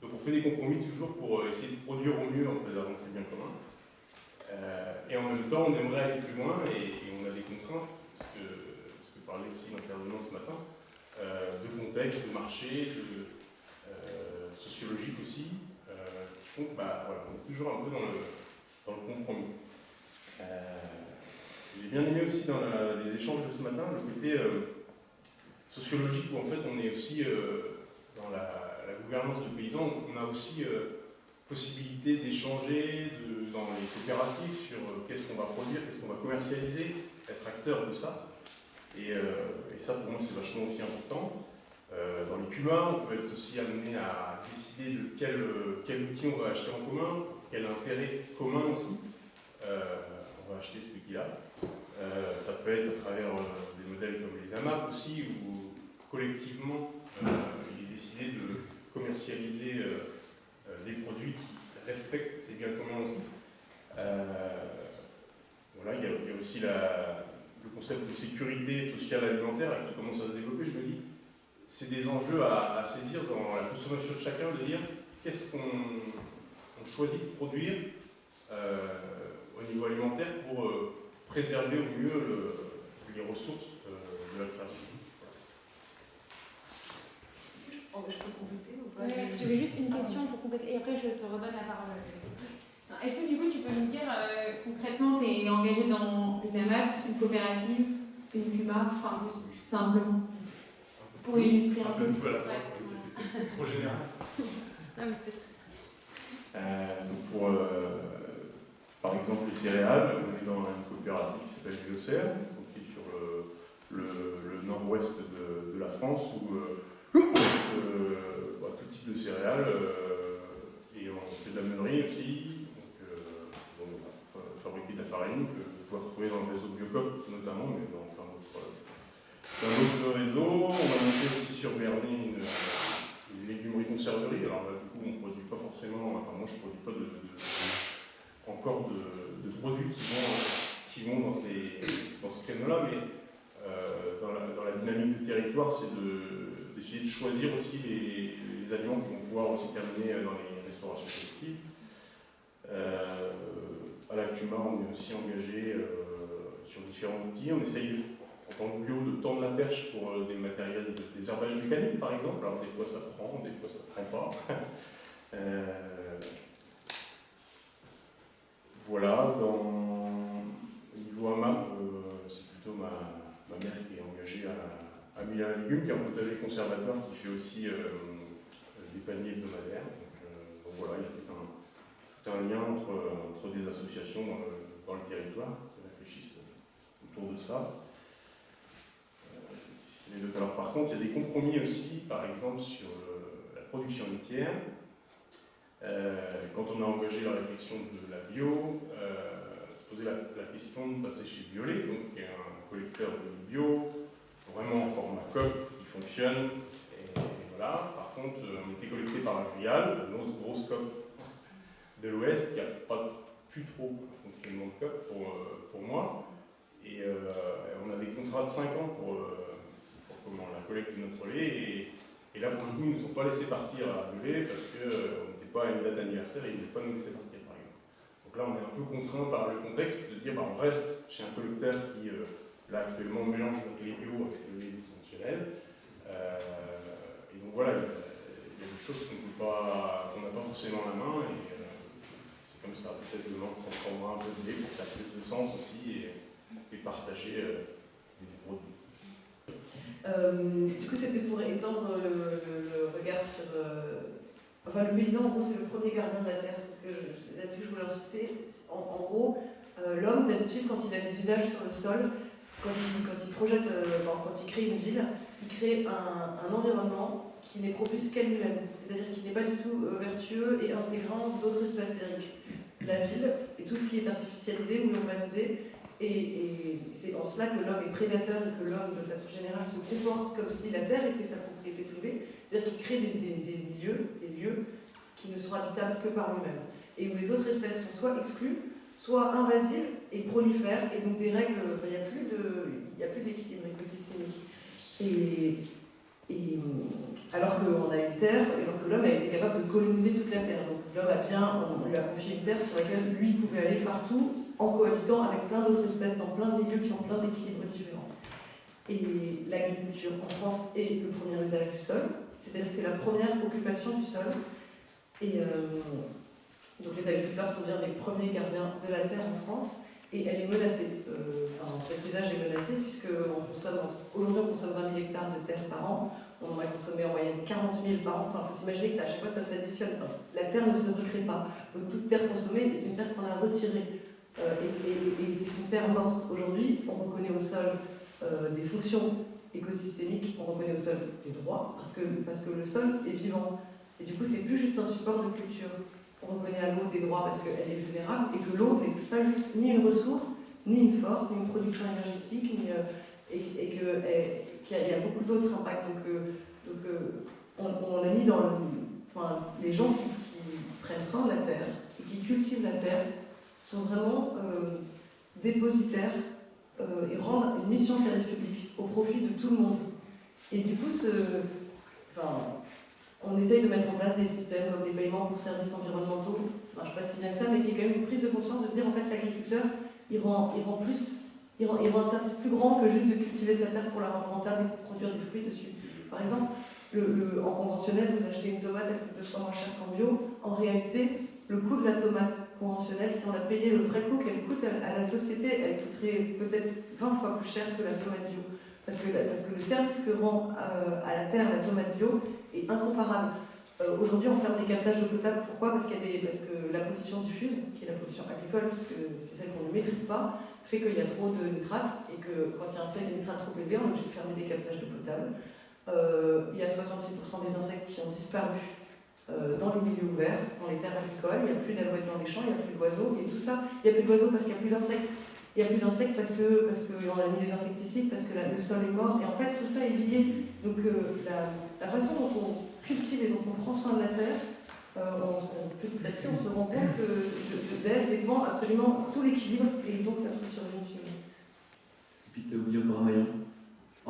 donc on fait des compromis toujours pour essayer de produire au mieux en préservant ces biens communs. Et en même temps, on aimerait aller plus loin et on a des contraintes, ce que parlait aussi l'intervenant ce matin, de contexte, de marché, sociologique aussi, qui font que on est toujours un peu dans le compromis. J'ai bien aimé aussi dans les échanges de ce matin le côté sociologique où en fait on est aussi dans la gouvernance de paysans, on a aussi possibilité d'échanger dans les coopératives sur qu'est-ce qu'on va produire, qu'est-ce qu'on va commercialiser, être acteur de ça. Et ça, pour moi, c'est vachement aussi important. Dans les QA, on peut être aussi amené à décider de quel outil on va acheter en commun, quel intérêt commun aussi on va acheter ce outil-là. Ça peut être à travers des modèles comme les AMAP aussi, où collectivement, il est décidé de commercialiser des produits qui respectent ces biens communs aussi. Voilà, il y a aussi le concept de sécurité sociale alimentaire qui commence à se développer. Je me dis, c'est des enjeux à saisir dans la consommation de chacun, de dire qu'est-ce qu'on choisit de produire au niveau alimentaire pour préserver au mieux les ressources de la création. Je peux compléter ou pas? Ouais, j'avais juste une question pour compléter et après je te redonne la parole. Est-ce que du coup tu peux nous dire concrètement, tu es engagé dans une AMAP, une coopérative, une PUMA, enfin simplement, pour illustrer un peu. Tout à la fois, c'était trop général. Non, mais c'était... Pour, par exemple, les céréales, on est dans une coopérative qui s'appelle Biocère, qui est sur le nord-ouest de la France, où tout type de céréales, et on fait de la meunerie aussi, donc fabriquer de la farine que vous pouvez retrouver dans le réseau Biocop notamment, mais dans plein d'autres réseaux. On a monté aussi sur Bernay une légumerie conserverie. Alors là, du coup, on ne produit pas forcément, moi je ne produis pas encore de produits qui vont dans ce créneau-là, mais dans la dynamique du territoire, c'est d'essayer de choisir aussi les aliments qui vont pouvoir aussi terminer dans les restaurations collectives. À la CUMA, on est aussi engagé sur différents outils. On essaye, en tant que bio, de tendre la perche pour des matériels, des herbages mécaniques par exemple. Alors des fois ça prend, des fois ça ne prend pas. Voilà, au niveau AMAP, c'est plutôt ma mère qui est engagée à Mille et un légumes, qui est un potager conservatoire qui fait aussi des paniers hebdomadaires. Donc voilà, il y a tout un lien entre des associations dans le territoire qui réfléchissent autour de ça. Alors par contre, il y a des compromis aussi, par exemple sur la production laitière. Quand on a engagé la réflexion de la bio, se posait la question de passer chez Biolay, donc qui est un collecteur de bio, vraiment en format COP, qui fonctionne. Et voilà. Par contre, on était collecté par la Grial, une grosse COP de l'Ouest, qui n'a pas plus trop un fonctionnement de COP pour moi. Et on a des contrats de 5 ans pour la collecte de notre lait. Et là, pour le coup, ils ne nous ont pas laissé partir à Biolay parce qu'on n'était pas à une date anniversaire et ils ne voulaient pas nous laisser partir, par exemple. Donc là, on est un peu contraint par le contexte de dire on reste chez un collecteur qui, là, actuellement, mélange notre lait bio avec le lait conventionnel. Et donc voilà, il y a des choses qu'on n'a pas forcément en la main, et c'est comme ça. Peut-être demain on transformera un peu d'idées pour faire plus de sens aussi, et partager des produits. Du coup, c'était pour étendre le regard sur... Enfin, le paysan, en gros, c'est le premier gardien de la terre. C'est là-dessus que je voulais insister. En gros, l'homme, d'habitude, quand il a des usages sur le sol, quand il projette, quand il crée une ville, il crée un environnement qui n'est propice qu'à lui-même. C'est-à-dire qu'il n'est pas du tout vertueux et intégrant d'autres espèces. C'est-à-dire que la ville et tout ce qui est artificialisé ou urbanisé, et c'est en cela que l'homme est prédateur et que l'homme, de façon générale, se comporte comme si la terre était sa propriété privée. C'est-à-dire qu'il crée des lieux qui ne sont habitables que par lui-même. Et où les autres espèces sont soit exclues, soit invasives et prolifèrent. Et donc des règles, il n'y a plus d'équilibre écosystémique. Alors qu'on a une terre, et alors que l'homme a été capable de coloniser toute la terre. Donc l'homme on lui a confié une terre sur laquelle lui pouvait aller partout, en cohabitant avec plein d'autres espèces dans plein de milieux qui ont plein d'équilibres différents. Et l'agriculture en France est le premier usage du sol, c'est-à-dire que c'est la première occupation du sol. Et donc les agriculteurs sont bien les premiers gardiens de la terre en France, et elle est menacée. Cet usage est menacé puisqu'aujourd'hui on consomme 20 000 hectares de terre par an. On va consommer en moyenne 40 000 par an. Enfin, il faut s'imaginer que à chaque fois ça s'additionne. La terre ne se recrée pas. Donc toute terre consommée est une terre qu'on a retirée. Et c'est une terre morte. Aujourd'hui, on reconnaît au sol des fonctions écosystémiques, on reconnaît au sol des droits, parce que le sol est vivant. Et du coup, c'est plus juste un support de culture. On reconnaît à l'eau des droits parce qu'elle est vulnérable, et que l'eau n'est pas juste ni une ressource, ni une force, ni une production énergétique, et qu'il y a beaucoup d'autres impacts. Donc on a mis dans les gens qui prennent soin de la terre et qui cultivent la terre sont vraiment dépositaires et rendent une mission de service public au profit de tout le monde. Et du coup, on essaye de mettre en place des systèmes comme des paiements pour services environnementaux, ça ne marche pas si bien que ça, mais qui est quand même une prise de conscience de se dire en fait l'agriculteur, il rend un service plus grand que juste de cultiver sa terre pour la rendre rentable et pour produire des fruits dessus. Par exemple, en conventionnel, vous achetez une tomate, elle coûte 2 fois moins cher qu'en bio. En réalité, le coût de la tomate conventionnelle, si on a payé le vrai coût qu'elle coûte à la société, elle coûterait peut-être 20 fois plus cher que la tomate bio. Parce que le service que rend à la terre la tomate bio est incomparable. Aujourd'hui, on ferme des captages d'eau potable. Pourquoi ? Parce que la pollution diffuse, qui est la pollution agricole, puisque c'est celle qu'on ne maîtrise pas, fait qu'il y a trop de nitrates, et que quand il y a un seuil de nitrate trop élevé, on est obligé de fermer des captages d'eau potable. Il y a 66% des insectes qui ont disparu dans les milieux ouverts, dans les terres agricoles. Il n'y a plus d'alouettes dans les champs, il n'y a plus d'oiseaux, et tout ça, il n'y a plus d'oiseaux parce qu'il n'y a plus d'insectes. Il n'y a plus d'insectes parce qu'on a mis des insecticides, parce que le sol est mort, et en fait tout ça est lié. Donc la façon dont on cultive et dont on prend soin de la terre, petit à petit on se rend compte d'elle dépend absolument tout l'équilibre et donc notre survie finalement. Et puis tu as oublié encore un maillon.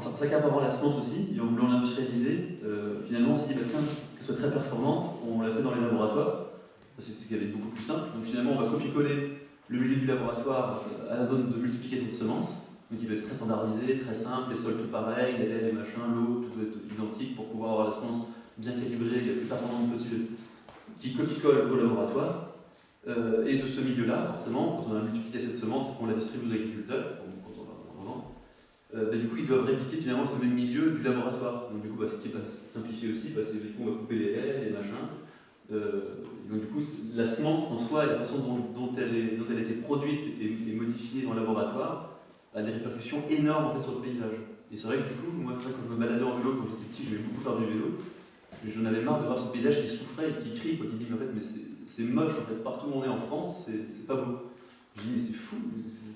C'est pour ça qu'avant la semence aussi, en voulant l'industrialiser, finalement on s'est dit bah tiens, qu'elle soit très performante, on l'a fait dans les laboratoires, parce que c'est ce qui est beaucoup plus simple. Donc finalement on va copier-coller le milieu du laboratoire à la zone de multiplication de semences, donc il va être très standardisé, très simple, les sols tout pareils, les lait, les machins, l'eau, tout va être identique pour pouvoir avoir la semence bien calibrée, la plus performante possible, qui copie-colle au laboratoire. Et de ce milieu-là, forcément, quand on a multiplié cette semence et qu'on la distribue aux agriculteurs, quand on va en vendre, du coup ils doivent répliquer finalement ce même milieu du laboratoire. Donc du coup, ce qui va simplifier aussi, c'est du coup on va couper les haies, les machins. Donc du coup, la semence en soi et la façon dont elle a été produite et modifiée dans le laboratoire a des répercussions énormes en fait, sur le paysage. Et c'est vrai que du coup, moi quand je me baladais en vélo quand j'étais petit, j'aimais beaucoup faire du vélo, j'en avais marre de voir ce paysage qui souffrait et qui crie, qui dit mais en fait mais c'est moche en fait, partout où on est en France, c'est pas beau. Je dis mais c'est fou,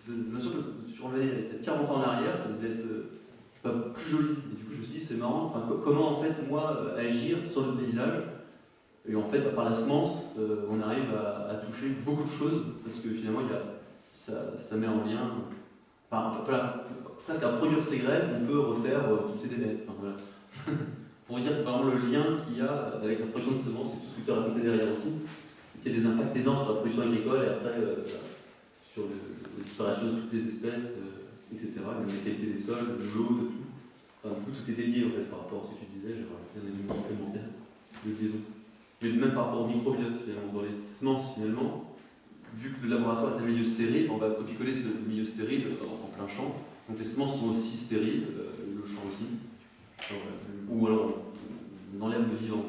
bien sûr que tu revenais il y a peut-être 40 ans en arrière, ça devait être pas plus joli. Et du coup je me suis dit c'est marrant, comment en fait moi agir sur le paysage. Et en fait, par la semence, on arrive à toucher beaucoup de choses, parce que finalement, ça met en lien, presque à produire ses graines, on peut refaire tous ces délais. Voilà. Pour dire par exemple le lien qu'il y a avec la production de semences et tout ce que tu as raconté derrière aussi, qu'il y a des impacts énormes sur la production agricole et après sur la disparition de toutes les espèces, etc. La qualité des sols, de l'eau, de tout. Enfin, du coup, tout était lié en fait, par rapport à ce que tu disais, j'ai rajouté un élément complémentaire. de liaison. Mais même par rapport au microbiote, finalement, dans les semences, finalement, vu que le laboratoire est un milieu stérile, on va copier-coller ce milieu stérile en plein champ. Donc les semences sont aussi stériles, le champ aussi. Ou alors on enlève le vivant.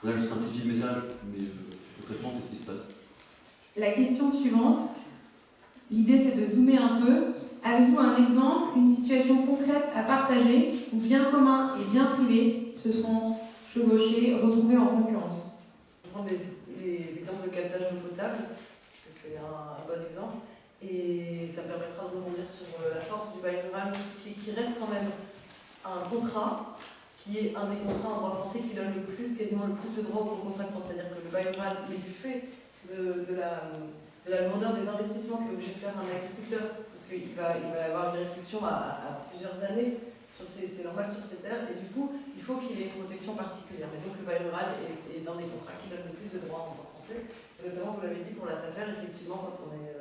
Là je simplifie le message, mais concrètement c'est ce qui se passe. La question suivante, l'idée c'est de zoomer un peu. Avez-vous un exemple, une situation concrète à partager où bien commun et bien privé se sont chevauchés, retrouvés en concurrence? Je vais prendre les exemples de captage d'eau potable, parce que c'est un bon exemple, et ça me permettra de rebondir sur la force du bail rural, qui reste quand même un contrat, qui est un des contrats en droit français qui donne quasiment le plus de droits au contractant. C'est-à-dire que le bail rural est du fait de la lourdeur des investissements qu'est obligé de faire un agriculteur, parce qu'il va avoir des restrictions à plusieurs années, c'est normal sur ces terres, et du coup, il faut qu'il ait une protection particulière. Mais donc le bail rural est dans des contrats qui donnent le plus de droits en droit français, et notamment, vous l'avez dit, pour la SAFER, effectivement, quand on est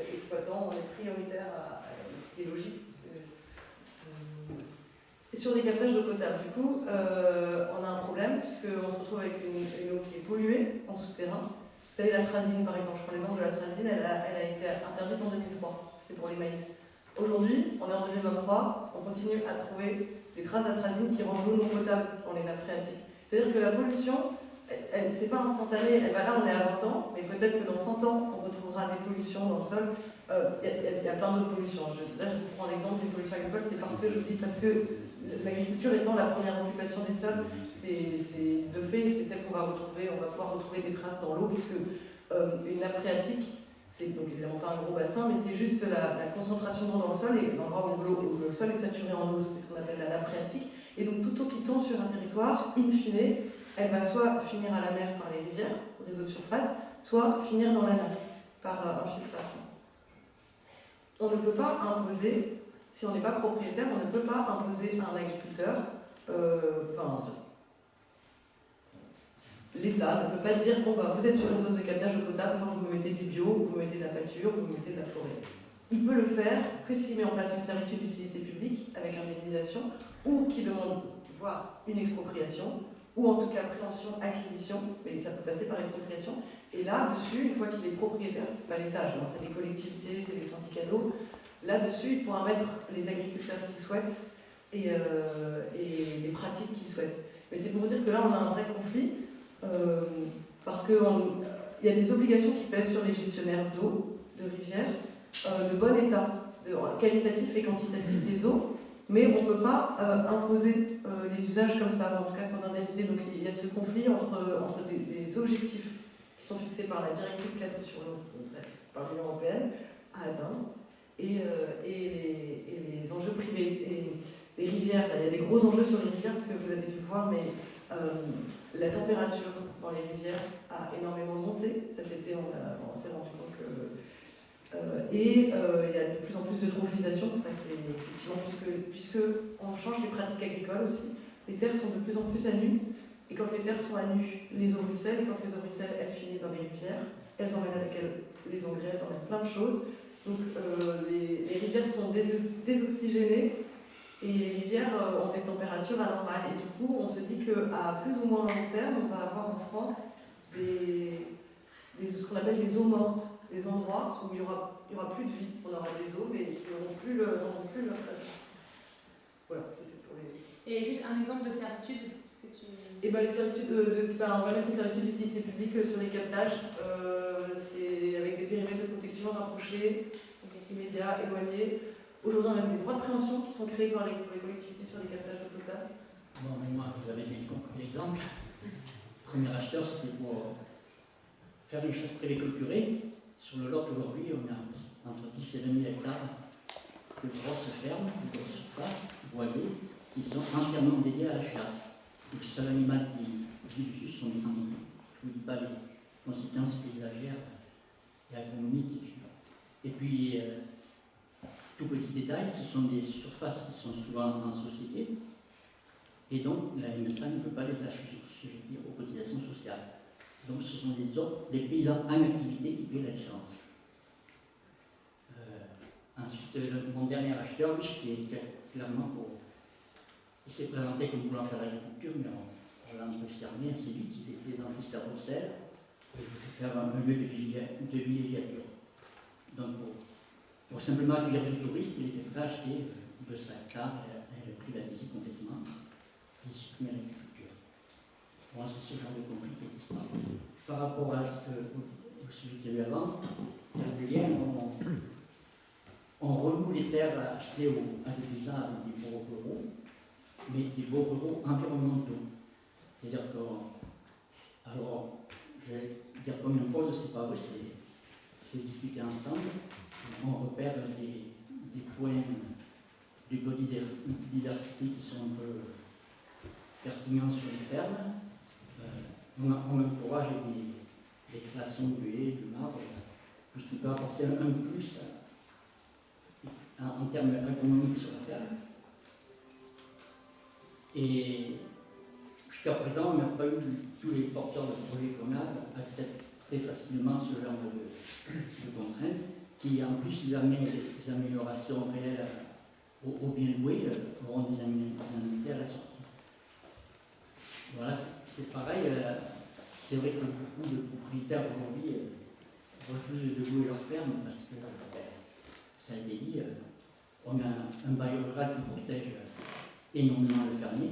exploitant, on est prioritaire à ce qui est logique. Sur les captages d'eau potable, du coup, on a un problème, puisqu'on se retrouve avec une eau qui est polluée en souterrain. Vous savez, l'atrazine, par exemple, je prends l'exemple de l'atrazine, elle a été interdite en 2003, c'était pour les maïs. Aujourd'hui, on est en 2023, on continue à trouver des traces d'atrazine qui rendent l'eau non potable dans les nappes phréatiques. C'est-à-dire que la pollution, c'est pas instantané, là on est à 20 ans, mais peut-être que dans 100 ans, on retrouvera des pollutions dans le sol. Il y a plein d'autres pollutions. Là, je vous prends l'exemple des pollutions agricoles, c'est parce que l'agriculture étant la première occupation des sols, c'est de fait, c'est celle qu'on va retrouver, on va pouvoir retrouver des traces dans l'eau, puisque une nappe phréatique, c'est donc évidemment pas un gros bassin, mais c'est juste la concentration d'eau dans le sol, et l'endroit où le sol est saturé en eau, c'est ce qu'on appelle la nappe phréatique. Et donc toute eau qui tombe sur un territoire, in fine, elle va soit finir à la mer par les rivières, réseau de surface, soit finir dans la nappe par infiltration. On ne peut pas imposer, si on n'est pas propriétaire, on ne peut pas imposer à un agriculteur, l'État ne peut pas dire, bon bah vous êtes sur une zone de captage d'eau potable, moi vous me mettez du bio, vous me mettez de la pâture, vous me mettez de la forêt. Il peut le faire que s'il met en place une servitude d'utilité publique avec indemnisation, ou qui demande, voire une expropriation, ou en tout cas préhension, acquisition, mais ça peut passer par expropriation. Et là-dessus, une fois qu'il est propriétaire, c'est pas l'État, c'est les collectivités, c'est les syndicats d'eau, là-dessus, il pourra mettre les agriculteurs qu'il souhaite et les pratiques qu'il souhaite. Mais c'est pour dire que là, on a un vrai conflit, parce qu'il y a des obligations qui pèsent sur les gestionnaires d'eau, de rivières, de bon état, qualitatif et quantitatif des eaux, mais on ne peut pas imposer les usages comme ça, en tout cas sans indemnité. Donc il y a ce conflit entre des objectifs qui sont fixés par la directive cadre sur l'eau, par l'Union européenne, à atteindre, et les enjeux privés. Et les rivières, il y a des gros enjeux sur les rivières, parce que vous avez pu voir, mais la température dans les rivières a énormément monté. Cet été, on s'est rendu compte que... il y a de plus en plus de trophisation, ça c'est effectivement puisque on change les pratiques agricoles aussi. Les terres sont de plus en plus à nu, et quand les terres sont à nu, les eaux ruissellent, et quand les eaux ruissellent, elles finissent dans les rivières, elles emmènent avec elles les engrais, elles emmènent plein de choses. Donc les rivières sont désoxygénées, et les rivières ont des températures anormales. Et du coup, on se dit qu'à plus ou moins long terme, on va avoir en France ce qu'on appelle des eaux mortes, des endroits où il y aura plus de vie. On aura des eaux, mais ils n'auront plus leur service. Voilà, c'était pour les... Et juste un exemple de certitude, ce que tu... Et ben les certitudes on va mettre une certitude d'utilité publique sur les captages. C'est avec des périmètres de protection rapprochés, immédiats, éloignés. Aujourd'hui, on a même des droits de préemption qui sont créés pour les collectivités sur les captages d'eau potable. Bon, moi, vous avez bien compris l'exemple. Le premier acheteur, c'était pour faire une chasse privée clôturée. Sur le lot, aujourd'hui, on a entre 10 et 20 000 hectares de grosses fermes, de grosses surfaces, voyées, qui sont entièrement dédiées à la chasse. Le seul animal qui vit dessus sont des sangliers. Je ne vous dis pas les conséquences paysagères et agronomiques. Et puis, tout petit détail, ce sont des surfaces qui sont souvent en société, et donc la MSA ne peut pas les assujettir aux cotisations sociales. Donc ce sont des paysans en activité qui paient la différence. Ensuite, mon dernier acheteur, lui, c'était clairement pour... Il s'est présenté comme voulant faire l'agriculture, mais un peu cerné assez vite. Il était dentiste à Bruxelles. Et je voulais faire un lieu de villégiature. Donc, pour simplement accueillir des touristes, il était prêt à acheter 200 hectares et le privatiser complètement. Et supprimer l'agriculture. Bon, c'est ce genre de compliqué d'histoire. Par rapport à au sujet qu'il y avait avant, les liens, on renoue les terres achetées à des paysans avec des baux ruraux, mais des baux ruraux environnementaux. C'est-à-dire que, alors, je vais dire combien de fois, je ne sais pas, c'est discuter ensemble. On repère des points de biodiversité qui sont un peu pertinents sur les fermes. On encourage des créations de haies, de marbre, tout ce qui peut apporter un plus en termes économiques sur la ferme. Et jusqu'à présent, on n'a pas eu tous les porteurs de projets qu'on a acceptent très facilement ce genre de contraintes, qui en plus ils amènent des améliorations réelles au bien loué, auront des aménités à la sortie. Voilà, c'est pareil. C'est vrai que beaucoup de propriétaires aujourd'hui refusent de louer leur ferme parce que, ça a été dit, on a un bailleur rural qui protège énormément le fermier.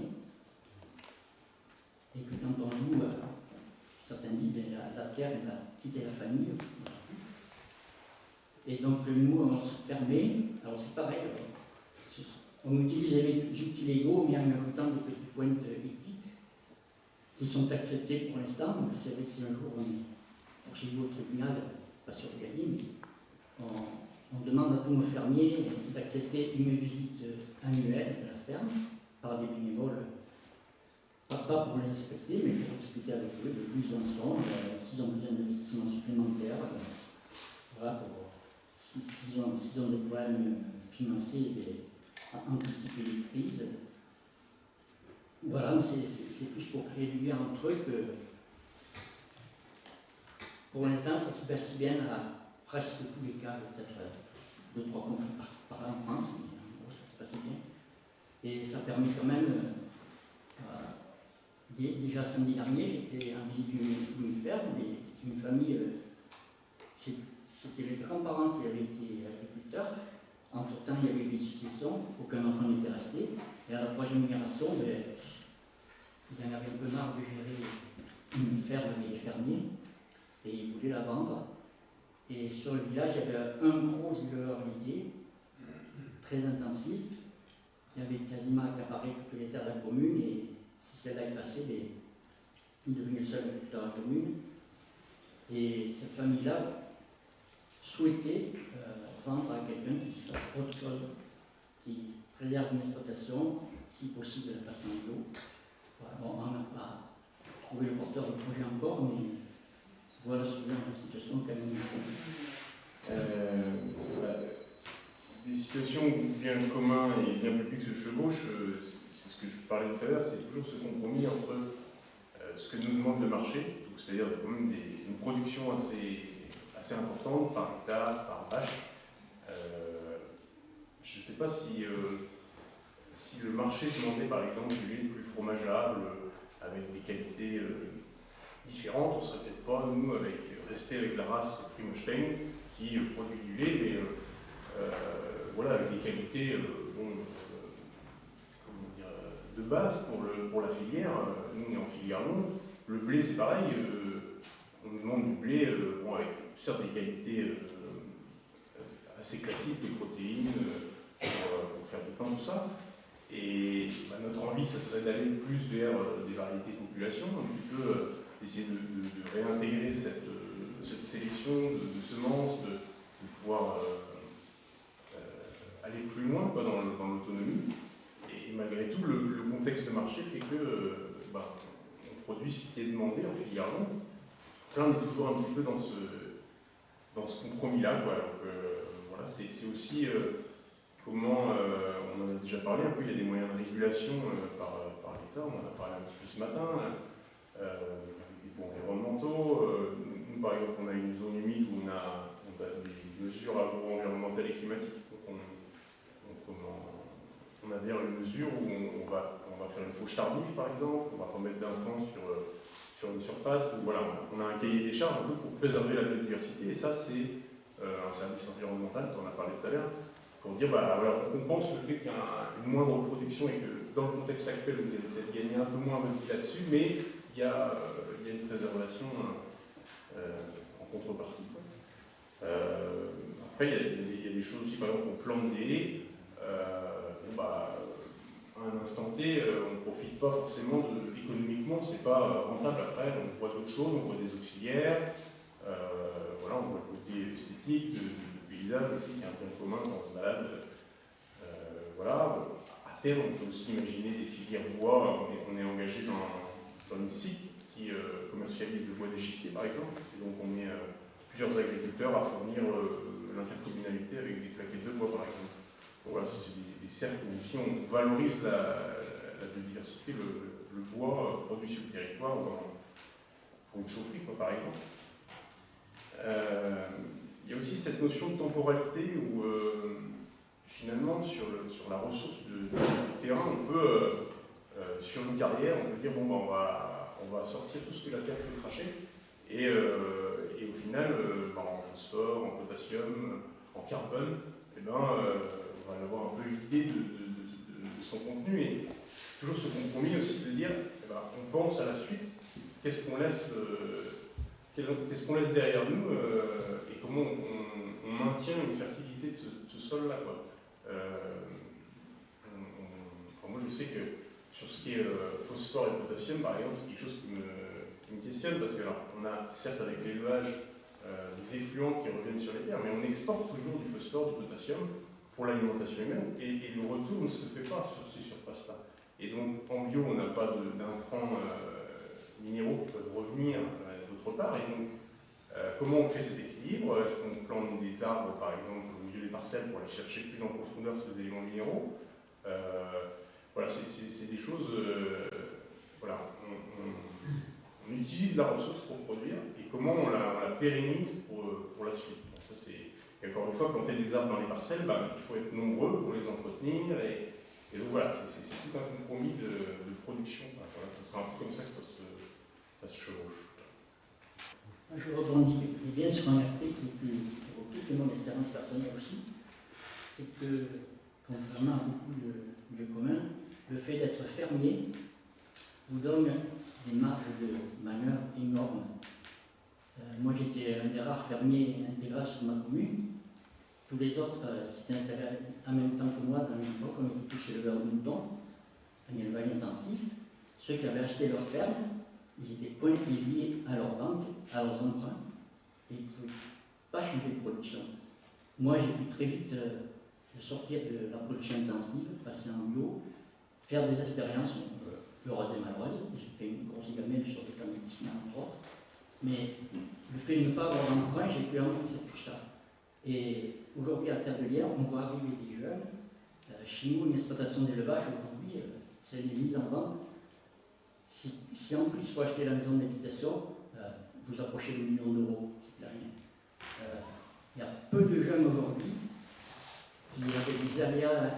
Et que quand on loue, certains disent la terre, elle va quitter la famille. Et donc nous, on se permet, alors c'est pareil, on utilise les outils légaux, mais en ajoutant des petites pointes éthiques qui sont acceptées pour l'instant. C'est vrai que si un jour on est poursuivi au tribunal, pas sûr de gagner, mais on demande à tous nos fermiers d'accepter une visite annuelle de la ferme par des bénévoles. Pas pour les inspecter, mais pour discuter avec eux de où ils en sont, s'ils ont besoin d'investissements supplémentaires, voilà, s'ils ont des problèmes financiers et anticiper les crises. Voilà, c'est plus pour créer du lien entre eux que pour l'instant ça se passe bien à presque tous les cas, peut-être 2-3 conflits par là en France, mais en gros ça se passe bien. Et ça permet quand même, déjà samedi dernier, j'étais en visite d'une ferme, d'une famille, c'était les grands-parents qui avaient été agriculteurs. Entre-temps, il y avait eu des successions, aucun enfant n'était resté. Et à la troisième génération, ils en avaient un peu marre de gérer une ferme avec les fermiers, et ils voulaient la vendre. Et sur le village, il y avait un gros éleveur laitier, très intensif, qui avait quasiment accaparé toutes les terres de la commune, et si celle-là est passée, il devenait le seul agriculteur de la commune. Et cette famille-là souhaitait vendre à quelqu'un qui fasse autre chose, qui préserve une exploitation, si possible la façon de l'eau. Voilà, bon, on n'a pas trouvé le porteur de projet encore, mais voilà ce genre de situation quand même. Des situations où bien commun et bien public se chevauchent, c'est ce que je parlais tout à l'heure, c'est toujours ce compromis entre ce que nous demande le marché, c'est-à-dire quand même une production assez importante par hectare, par vache. Je ne sais pas si le marché demandait par exemple du lait plus fromageable, avec des qualités différentes, on ne serait peut-être pas, nous, rester avec la race Primstein qui produit du lait, mais voilà, avec des qualités de base pour la filière. Nous, on est en filière longue. Le blé, c'est pareil. On nous demande du blé avec certes des qualités assez classiques, des protéines, pour faire du pain, tout ça. Et notre envie, ça serait d'aller plus vers des variétés de population, un petit peu essayer de réintégrer cette sélection de semences, de pouvoir aller plus loin dans l'autonomie. Et malgré tout, le contexte de marché fait que on produit ce qui est demandé en filière longue. Là, on est toujours un petit peu dans ce compromis-là. Donc, voilà, c'est aussi comment, on en a déjà parlé un peu, il y a des moyens de régulation par l'État, on en a parlé un petit peu ce matin, avec des bons environnementaux. Nous, par exemple, on a une zone humide où on a des mesures agro-environnementales et climatiques. Donc on on a d'ailleurs une mesure où on va faire une fauche tardive, par exemple, on va remettre d'un plan sur une surface, où voilà, on a un cahier des charges un peu pour préserver la biodiversité, et ça c'est un service environnemental, tu en as parlé tout à l'heure, pour dire, voilà, on compense le fait qu'il y a une moindre production et que dans le contexte actuel, vous allez peut-être gagner un peu moins de vie là-dessus, mais il y a une préservation en contrepartie. Après, il y a des choses aussi, par exemple, on plante des haies, à un instant T, on ne profite pas forcément économiquement, c'est pas rentable après, on voit d'autres choses, on voit des auxiliaires, voilà, on voit le côté esthétique, de paysage aussi, qui est un bien commun quand on se balade. Voilà. À terme, on peut aussi imaginer des filières bois, on est engagé dans une SIC qui commercialise le bois d'échiquier par exemple, et donc on est plusieurs agriculteurs à fournir l'intercommunalité avec des plaquettes de bois par exemple. Donc voilà, c'est des cercles où aussi on valorise la biodiversité, le bois produit sur le territoire pour une chaufferie par exemple. Il y a aussi cette notion de temporalité où finalement sur la ressource du terrain, on peut sur une carrière, on peut dire bon, on va sortir tout ce que la terre peut cracher et au final en phosphore, en potassium, en carbone, on va avoir un peu l'idée de son contenu et c'est toujours ce compromis aussi de dire on pense à la suite, qu'est-ce qu'on laisse derrière nous et comment on maintient une fertilité de ce sol-là. Moi je sais que sur ce qui est phosphore et potassium par exemple, c'est quelque chose qui me questionne parce qu'on a certes avec l'élevage des effluents qui reviennent sur les terres, mais on exporte toujours du phosphore, du potassium pour l'alimentation humaine et le retour ne se fait pas sur ces surfaces-là. Et donc en bio on n'a pas d'intrants minéraux qui peuvent revenir d'autre part. Et donc comment on crée cet équilibre? Est-ce qu'on plante des arbres par exemple au milieu des parcelles pour aller chercher plus en profondeur ces éléments minéraux? Voilà, c'est des choses. Voilà, on utilise la ressource pour produire et comment on la pérennise pour la suite. Donc ça, et encore une fois, planter des arbres dans les parcelles, il faut être nombreux pour les entretenir. Et donc voilà, c'est tout un compromis de production. Voilà, ça sera un peu comme ça que ça se chevauche. Je rebondis bien sur un aspect qui était évoqué, qui est mon expérience personnelle aussi. C'est que, contrairement à beaucoup de communs, le fait d'être fermier vous donne des marges de manœuvre énormes. Moi, j'étais un des rares fermiers intégral sur ma commune. Tous les autres s'étaient installés en même temps que moi dans une époque, on était tous éleveurs de moutons, un élevage intensif. Ceux qui avaient acheté leur ferme, ils étaient point liés à leur banque, à leurs emprunts, et ils ne pouvaient pas changer de production. Moi, j'ai pu très vite sortir de la production intensive, passer en bio, faire des expériences heureuses et malheureuses. J'ai fait une grosse gamelle sur des plans médicinaux, entre autres. Mais le fait de ne pas avoir d'emprunt, j'ai pu amortir tout ça. Et aujourd'hui, à Terre de Liens, on voit arriver des jeunes. Chez nous, une exploitation d'élevage, aujourd'hui, c'est les mises en vente. Si en plus il faut acheter la maison d'habitation, vous approchez le million d'euros, c'est rien. Il y a peu de jeunes aujourd'hui qui, avec les aléas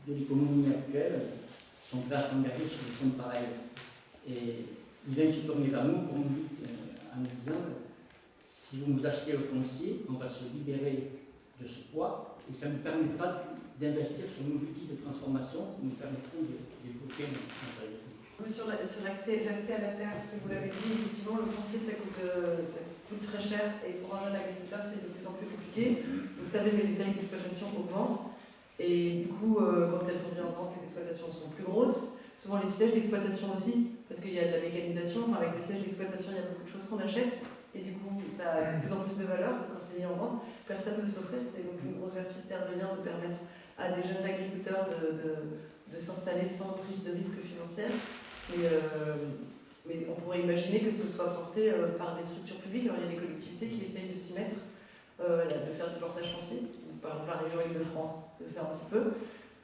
de l'économie actuelle, sont prêts à s'engager sur des sommes pareilles. Et ils viennent se tourner vers nous pour nous en nous disant si vous nous achetez le foncier, on va se libérer de ce poids et ça nous permettra d'investir sur nos outils de transformation qui nous permettront de développer notre agriculture. Sur l'accès à la terre, parce que vous l'avez dit, effectivement, le foncier ça coûte très cher et pour un jeune agriculteur c'est de plus en plus compliqué. Vous savez, mais les tailles d'exploitation augmentent et du coup, quand elles sont bien en vente, les exploitations sont plus grosses. Souvent les sièges d'exploitation aussi, parce qu'il y a de la mécanisation. Enfin, avec le siège d'exploitation, il y a beaucoup de choses qu'on achète et du coup, ça a de plus en plus de valeur quand c'est mis en vente. Personne ne se l'offre, c'est donc une grosse vertu de Terre de Liens de permettre à des jeunes agriculteurs de s'installer sans prise de risque financière. Mais on pourrait imaginer que ce soit porté par des structures publiques. Alors il y a des collectivités qui essayent de s'y mettre, de faire du portage foncier, par exemple la région Île-de-France de faire un petit peu.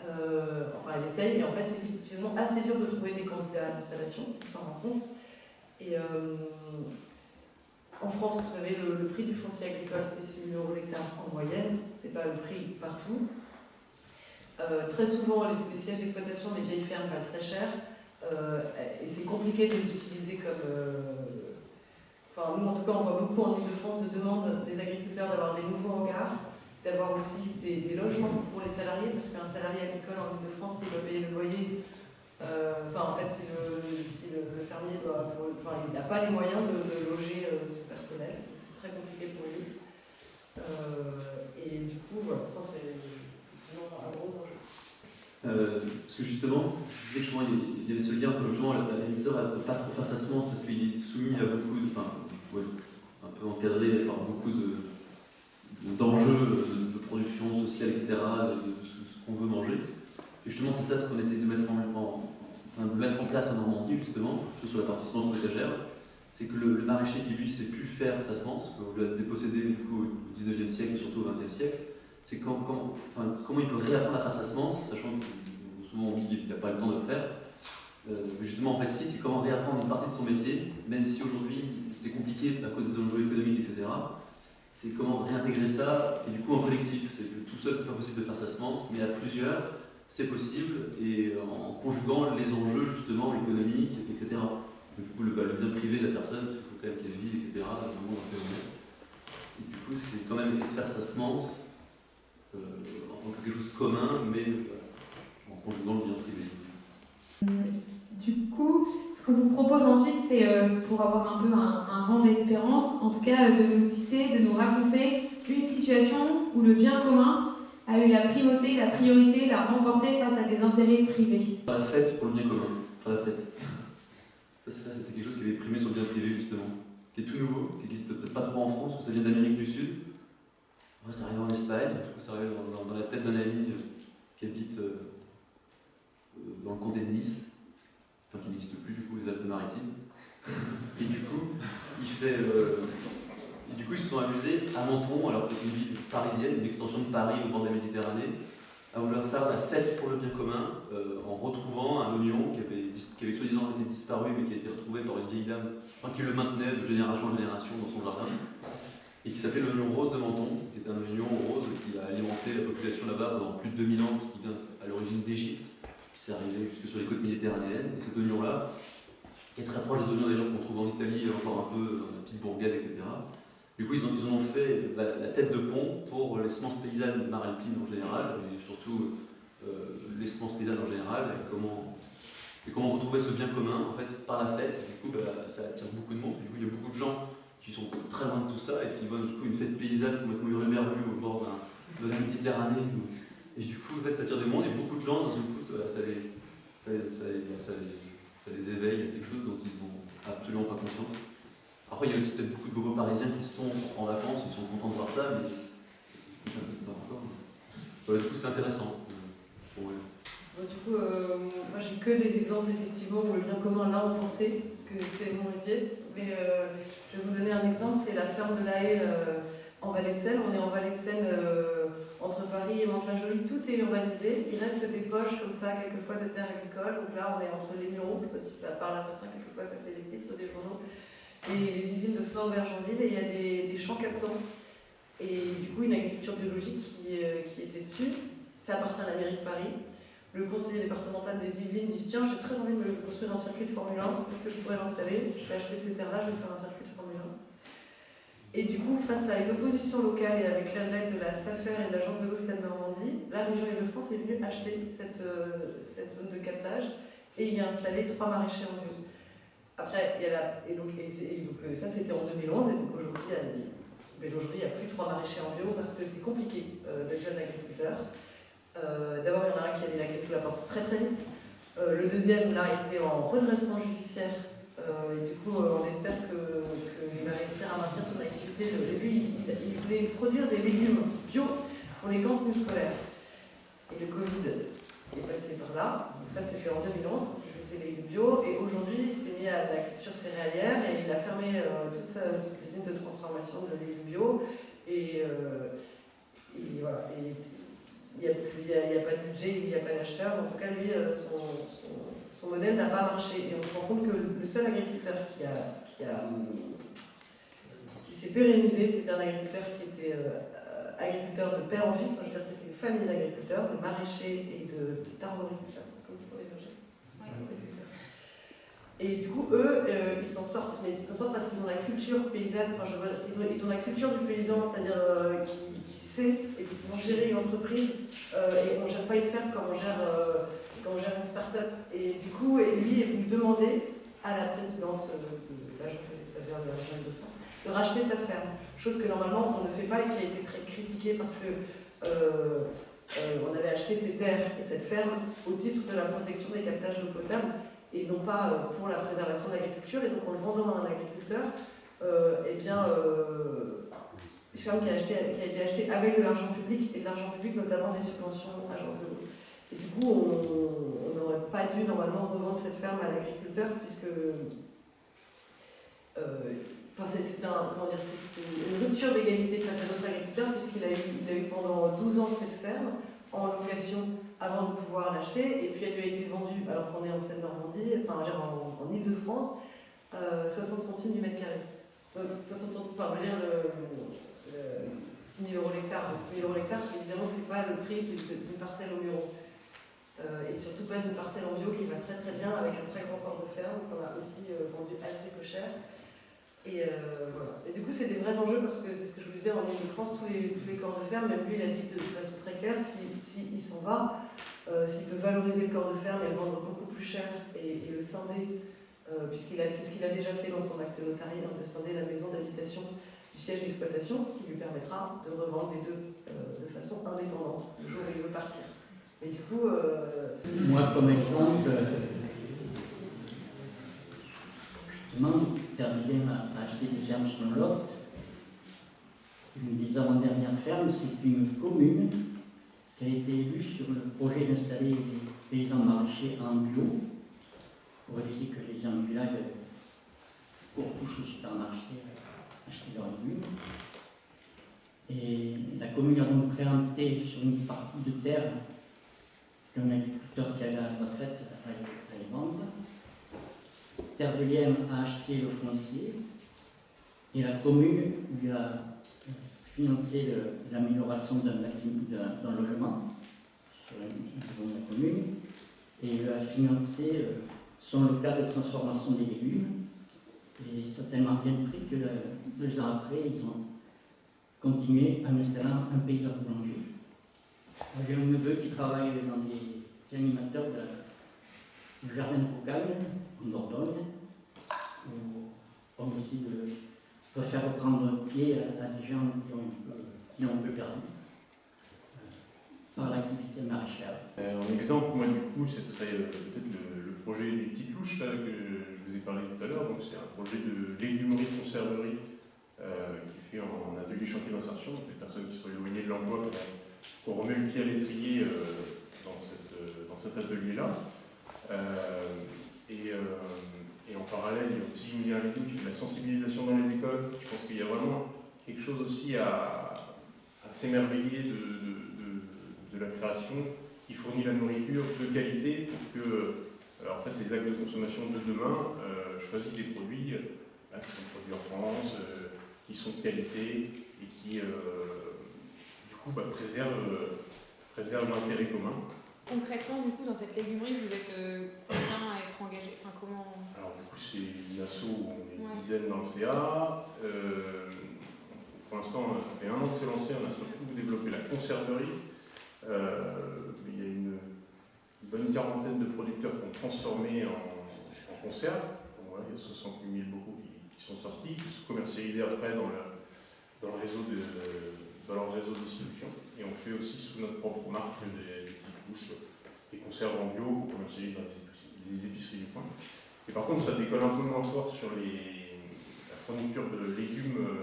Enfin elle essaye, mais en fait c'est finalement assez dur de trouver des candidats à l'installation, on s'en rend compte. Et en France, vous savez, le prix du foncier agricole c'est 6 000 € l'hectare en moyenne, c'est pas le prix partout. Très souvent, les sièges d'exploitation des vieilles fermes valent très cher. Et c'est compliqué de les utiliser comme... Enfin, nous, en tout cas, on voit beaucoup en Ile-de-France de demandes des agriculteurs d'avoir des nouveaux hangars, d'avoir aussi des logements pour les salariés, parce qu'un salarié agricole en Ile-de-France, il doit payer le loyer. En fait, si le fermier il n'a pas les moyens de loger ce personnel, c'est très compliqué pour lui. Et du coup, voilà, je pense que c'est un gros enjeu. Parce que justement, je disais que il y avait ce lien entre l'agriculteur ne peut pas trop faire sa semence parce qu'il est soumis à beaucoup de. Un peu encadré par beaucoup d'enjeux de production sociale, etc., de ce qu'on veut manger. Et justement, c'est ça ce qu'on essaie de mettre en place en Normandie, justement, surtout sur la partie semence potagère. C'est que le maraîcher qui, lui, ne sait plus faire sa semence, qu'on lui a dépossédé du coup, au 19e siècle et surtout au 20e siècle, c'est comment il peut réapprendre à faire sa semence, sachant que souvent on dit qu'il n'a pas le temps de le faire. Justement, en fait, c'est comment réapprendre une partie de son métier, même si aujourd'hui c'est compliqué à cause des enjeux économiques, etc. C'est comment réintégrer ça, et du coup en collectif. Tout seul, c'est pas possible de faire sa semence, mais à plusieurs, c'est possible, et en conjuguant les enjeux justement économiques, etc. Du coup, le bien privé de la personne, il faut quand même qu'elle vive, etc. Et du coup, c'est quand même essayer de faire sa semence en tant que quelque chose de commun, mais en conjuguant le bien privé. Du coup, ce qu'on vous propose ensuite, c'est pour avoir un peu un vent d'espérance, en tout cas de nous citer, de nous raconter une situation où le bien commun a eu la primauté, la priorité, l'a remporté face à des intérêts privés. Faire la fête pour le bien commun, faire la fête. Ça, c'était quelque chose qui avait primé sur le bien privé, justement, qui est tout nouveau, qui n'existe peut-être pas trop en France, parce que ça vient d'Amérique du Sud. Après, ça arrive en Espagne, du coup, ça arrive dans la tête d'un ami qui habite dans le comté de Nice, enfin qui n'existe plus, du coup, les Alpes-Maritimes. Et du coup, ils se sont amusés à Menton, alors que c'est une ville parisienne, une extension de Paris au bord de la Méditerranée, à vouloir faire la fête pour le bien commun en retrouvant un oignon qui avait soi-disant été disparu mais qui a été retrouvé par une vieille dame qui le maintenait de génération en génération dans son jardin et qui s'appelait l'oignon rose de Menton, qui est un oignon rose qui a alimenté la population là-bas pendant plus de 2000 ans parce qu'il vient à l'origine d'Égypte, puis c'est arrivé jusque sur les côtes méditerranéennes. Et cet oignon-là, qui est très proche des oignons d'ailleurs qu'on trouve en Italie encore un peu dans la petite bourgade, etc. Du coup, ils en ont fait la tête de pont pour les semences paysannes maralpines en général, et surtout les semences paysannes en général, et comment retrouver ce bien commun en fait, par la fête. Du coup, ça attire beaucoup de monde. Du coup, il y a beaucoup de gens qui sont très loin de tout ça et qui voient du coup une fête paysanne complètement émergée au bord de la Méditerranée. Et du coup, en fait, ça attire du monde et beaucoup de gens, du coup, ça les éveille à quelque chose dont ils n'ont absolument pas conscience. Après, il y a aussi peut-être beaucoup de bobos parisiens qui sont en vacances, ils sont contents de voir ça, mais c'est pas encore. Voilà, du coup, c'est intéressant. Du coup, moi j'ai que des exemples effectivement où le bien commun l'a emporté, parce que c'est mon métier. Mais je vais vous donner un exemple, c'est la ferme de la Haye en Vallée de Seine. On est en Vallée de Seine entre Paris et Mantes-la-Jolie, tout est urbanisé. Il reste des poches comme ça, quelquefois de terre agricole. Donc là, on est entre les Mureaux, si ça parle à certains, quelquefois ça fait des titres des journaux. Et les usines de Flandre-Bergenville, et il y a des champs captants. Et du coup, une agriculture biologique qui était dessus. Ça appartient à la mairie de Paris. Le conseiller départemental des Yvelines dit tiens, j'ai très envie de me construire un circuit de Formule 1, est-ce que je pourrais l'installer? Je vais acheter ces terres-là, je vais faire un circuit de Formule 1. Et du coup, face à une opposition locale et avec l'aide de la SAFER et de l'agence de l'eau Seine-Normandie, la région Île-de-France est venue acheter cette zone de captage et il y a installé 3 maraîchers en bio. Après, ça c'était en 2011, et donc aujourd'hui il n'y a plus 3 maraîchers en bio parce que c'est compliqué d'être jeune agriculteur. D'abord, il y en a un qui avait la clé sous la porte très très vite. Le deuxième, là, était en redressement judiciaire. Et du coup, on espère qu'il va réussir à maintenir son activité. Lui, il voulait produire des légumes bio pour les cantines scolaires. Et le Covid est passé par là. Ça, c'était en 2011, quand il faisait ses légumes bio. Et aujourd'hui, il s'est mis à la culture céréalière et il a fermé toute sa usine de transformation de légumes bio. Et voilà. Et il n'y a pas de budget, il n'y a pas d'acheteur. En tout cas, lui, son modèle n'a pas marché. Et on se rend compte que le seul agriculteur qui s'est pérennisé, c'était un agriculteur qui était agriculteur de père en fils. Je veux dire, c'était familles d'agriculteurs, de maraîchers et de arboriculteurs. C'est comme ça, les bergers. Et du coup, eux, ils s'en sortent, mais ils s'en sortent parce qu'ils ont la culture paysanne, enfin, ils ont la culture du paysan, c'est-à-dire qui sait et qui vont gérer une entreprise, et on ne gère pas une ferme comme on gère une start-up. Et du coup, lui est venu demander à la présidente de l'Agence des espaces verts de la région de France de racheter sa ferme, chose que normalement on ne fait pas et qui a été très critiquée parce que on avait acheté ces terres et cette ferme au titre de la protection des captages d'eau potable et non pas pour la préservation de l'agriculture. Et donc en le vendant à un agriculteur, une ferme qui a été achetée avec de l'argent public, et de l'argent public notamment des subventions agences de l'eau. Et du coup, on n'aurait pas dû normalement revendre cette ferme à l'agriculteur, puisque c'est une rupture d'égalité face à d'autres agriculteurs, puisqu'il a eu pendant 12 ans cette ferme en location avant de pouvoir l'acheter, et puis elle lui a été vendue, alors qu'on est en Seine-Normandie, en Ile-de-France, 60 centimes du mètre carré. 60 centimes, on va dire 6 000 € l'hectare. 6 000 € l'hectare, évidemment, c'est pas le prix d'une parcelle au bureau. Et surtout pas d'une parcelle en bio qui va très très bien avec un très grand corps de ferme qu'on a aussi vendu assez peu cher. Et voilà. Et du coup, c'est des vrais enjeux parce que c'est ce que je vous disais en Ile-de-France, tous les corps de ferme, même lui il a dit de façon très claire, s'il s'en va, s'il peut valoriser le corps de ferme et le vendre beaucoup plus cher et le scinder, c'est ce qu'il a déjà fait dans son acte notarié, de scinder la maison d'habitation du siège d'exploitation, ce qui lui permettra de revendre les deux de façon indépendante le jour où il veut partir. Et du coup, moi, comme exemple, terminé à acheter des fermes sur le lot. Une des avant-dernières fermes, c'est une commune qui a été élue sur le projet d'installer des paysans maraîchers en bio pour éviter que les gens du village courent tous au supermarché acheter leurs légumes. Et la commune a donc préempté sur une partie de terre qu'un agriculteur qui allait à la retraite allait vendre. Terre de Lienne a acheté le foncier et la commune lui a financé l'amélioration d'un logement sur de la commune et lui a financé son local de transformation des légumes. Et ça a tellement bien pris que 2 ans après, ils ont continué en installant un paysan boulanger. J'ai un neveu qui travaille dans des animateurs du jardin de Cocagne, en Dordogne, où on essaie de faire reprendre pied à des gens qui ont un peu perdu par l'activité maraîchère. En exemple, moi du coup, ce serait peut-être le projet des petites louches là, que je vous ai parlé tout à l'heure. Donc c'est un projet de légumerie-conserverie qui est fait en atelier chantier d'insertion. Donc les personnes qui sont éloignées de l'emploi, qu'on remet le pied à l'étrier dans cet atelier-là. Et en parallèle, il y a aussi Emilia Lévy qui fait de la sensibilisation dans les écoles. Je pense qu'il y a vraiment quelque chose aussi à s'émerveiller de la création qui fournit la nourriture de qualité pour que en fait, les actes de consommation de demain choisissent des produits qui sont produits en France, qui sont de qualité et qui du coup préservent l'intérêt commun. Concrètement, du coup, dans cette légumerie, vous êtes combien à être engagé, enfin, comment... Alors, du coup, c'est une asso où on est une dizaine dans le CA. Pour l'instant, ça fait 1 an que c'est lancé. On a surtout développé la conserverie. Il y a une bonne quarantaine de producteurs qui ont transformé en conserve. Donc, voilà, il y a 68 000 bocaux qui sont sortis, qui sont commercialisés après dans leur réseau de distribution. Et on fait aussi sous notre propre marque des petites bouches, des conserves en bio qu'on commercialise dans les épiceries du coin. Et par contre, ça décolle un peu moins fort sur la fourniture de légumes,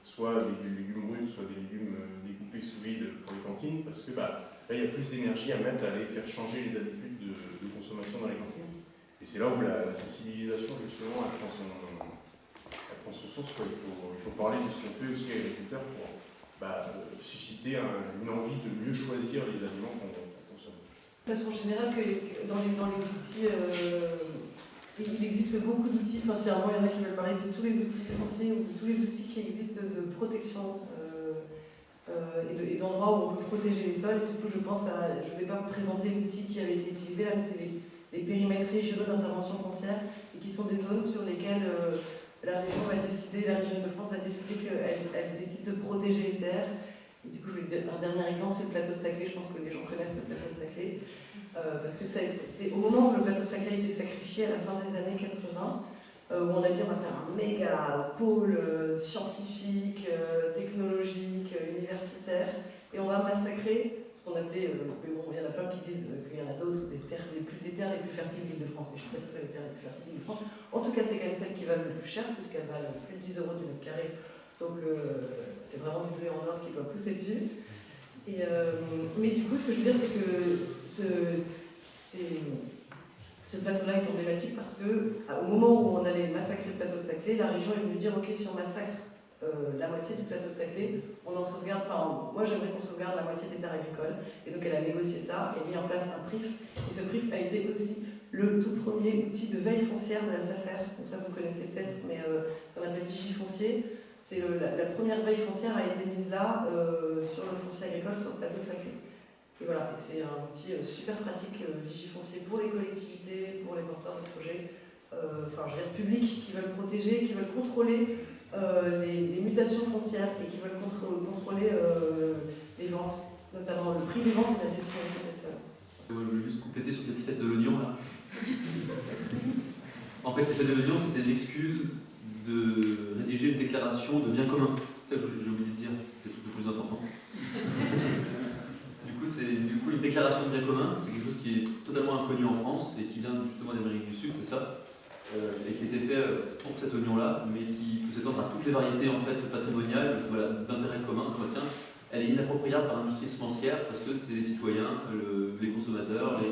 soit des légumes bruts, soit des légumes découpés sous vide pour les cantines, parce que là, il y a plus d'énergie à mettre à aller faire changer les habitudes de consommation dans les cantines. Et c'est là où la sensibilisation, justement, elle prend son sens. Il faut parler de ce qu'on fait aussi à l'agriculteur pour susciter une envie de mieux choisir les aliments qu'on consomme. De façon générale, dans les outils, il existe beaucoup d'outils. Enfin, il y en a qui veulent parler de tous les outils fonciers ou de tous les outils qui existent de protection et d'endroits où on peut protéger les sols. Et du coup, je vous ai pas présenté l'outil qui avait été utilisé là, mais c'est les périmètres régionaux d'intervention foncière, et qui sont des zones sur lesquelles la région de France va décider qu'elle décide de protéger les terres. Et du coup, je vais dire un dernier exemple, c'est le plateau de Saclay. Je pense que les gens connaissent le plateau de Saclay. Parce que c'est au moment où le plateau de Saclay a été sacrifié à la fin des années 80, où on a dit on va faire un méga pôle scientifique, technologique, universitaire, et on va massacrer ce qu'on appelait, mais bon, il y en a plein qui disent qu'il y en a d'autres, les terres les plus fertiles d'Île-de-France, mais je ne suis pas sûre que ce soit les terres les plus fertiles d'Île-de-France. En tout cas, c'est quand même celles qui valent le plus cher, puisqu'elles valent plus de 10 € du mètre carré. Donc c'est vraiment du blé en or qui doit pousser dessus. Mais du coup, ce que je veux dire, c'est que ce plateau-là est emblématique parce qu'au moment où on allait massacrer le plateau de Saclay, la région est venue dire ok, si on massacre la moitié du plateau de Saclay, on en sauvegarde, enfin moi j'aimerais qu'on sauvegarde la moitié des terres agricoles. Et donc elle a négocié ça et mis en place un PRIF. Et ce PRIF a été aussi le tout premier outil de veille foncière de la SAFER. Donc ça vous connaissez peut-être, mais ce qu'on appelle vigie foncier. C'est la première veille foncière a été mise là sur le foncier agricole sur le plateau de Saclay. Et voilà, et c'est un outil super pratique, vigie foncier pour les collectivités, pour les porteurs de projets, enfin je veux dire publics qui veulent protéger, qui veulent contrôler les mutations foncières et qui veulent contrôler les ventes, notamment le prix des ventes et la destination des sols. Je veux juste compléter sur cette fête de l'oignon là. En fait, la fête de l'oignon, c'était l'excuse de rédiger une déclaration de bien commun. C'est ça que j'ai oublié de dire, c'était le plus important. Du coup, une déclaration de bien commun, c'est quelque chose qui est totalement inconnu en France et qui vient justement d'Amérique du Sud, c'est ça, et qui a été fait pour cet oignon-là, mais qui peut s'étendre à toutes les variétés en fait patrimoniales, voilà, d'intérêt commun. Bah, tiens, elle est inappropriable par l'industrie semencière parce que c'est les citoyens, les consommateurs,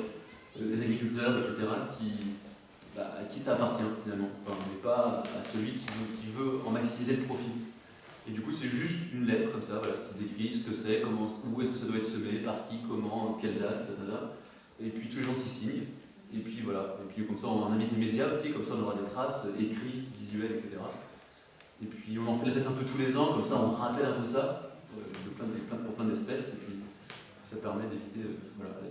les agriculteurs, etc., à qui ça appartient finalement, enfin, mais pas à celui qui veut en maximiser le profit. Et du coup, c'est juste une lettre comme ça, voilà, qui décrit ce que c'est, où est-ce que ça doit être semé, par qui, comment, quelle date, etc. Et puis tous les gens qui signent. Et puis voilà. Et puis comme ça, on invite les médias aussi, comme ça on aura des traces écrites, visuelles, etc. Et puis on en fait la fête un peu tous les ans, comme ça on rappelle un peu ça, pour plein d'espèces. Et puis ça permet d'éviter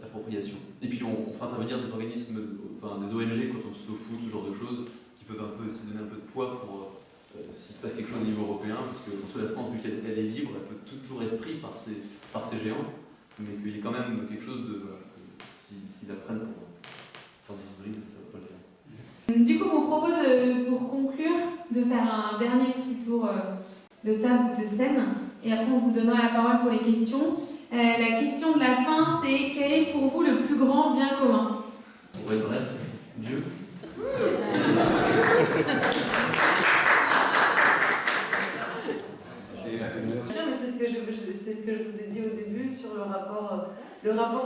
l'appropriation. Et puis on fait intervenir des organismes, enfin des ONG quand on se fout, ce genre de choses, qui peuvent un peu essayer de donner un peu de poids pour. S'il se passe quelque chose au niveau européen, parce que la semence, vu qu'elle est libre, elle peut toujours être prise par ces géants, mais qu'il y ait quand même quelque chose de. S'ils la prennent pour faire des hybrides, ça va pas le faire. Du coup, je vous propose, pour conclure, de faire un dernier petit tour de table ou de scène, et après on vous donnera la parole pour les questions. La question de la fin, c'est quel est pour vous le plus grand bien commun? Pour être bref, Dieu. C'est ce que je vous ai dit au début sur le rapport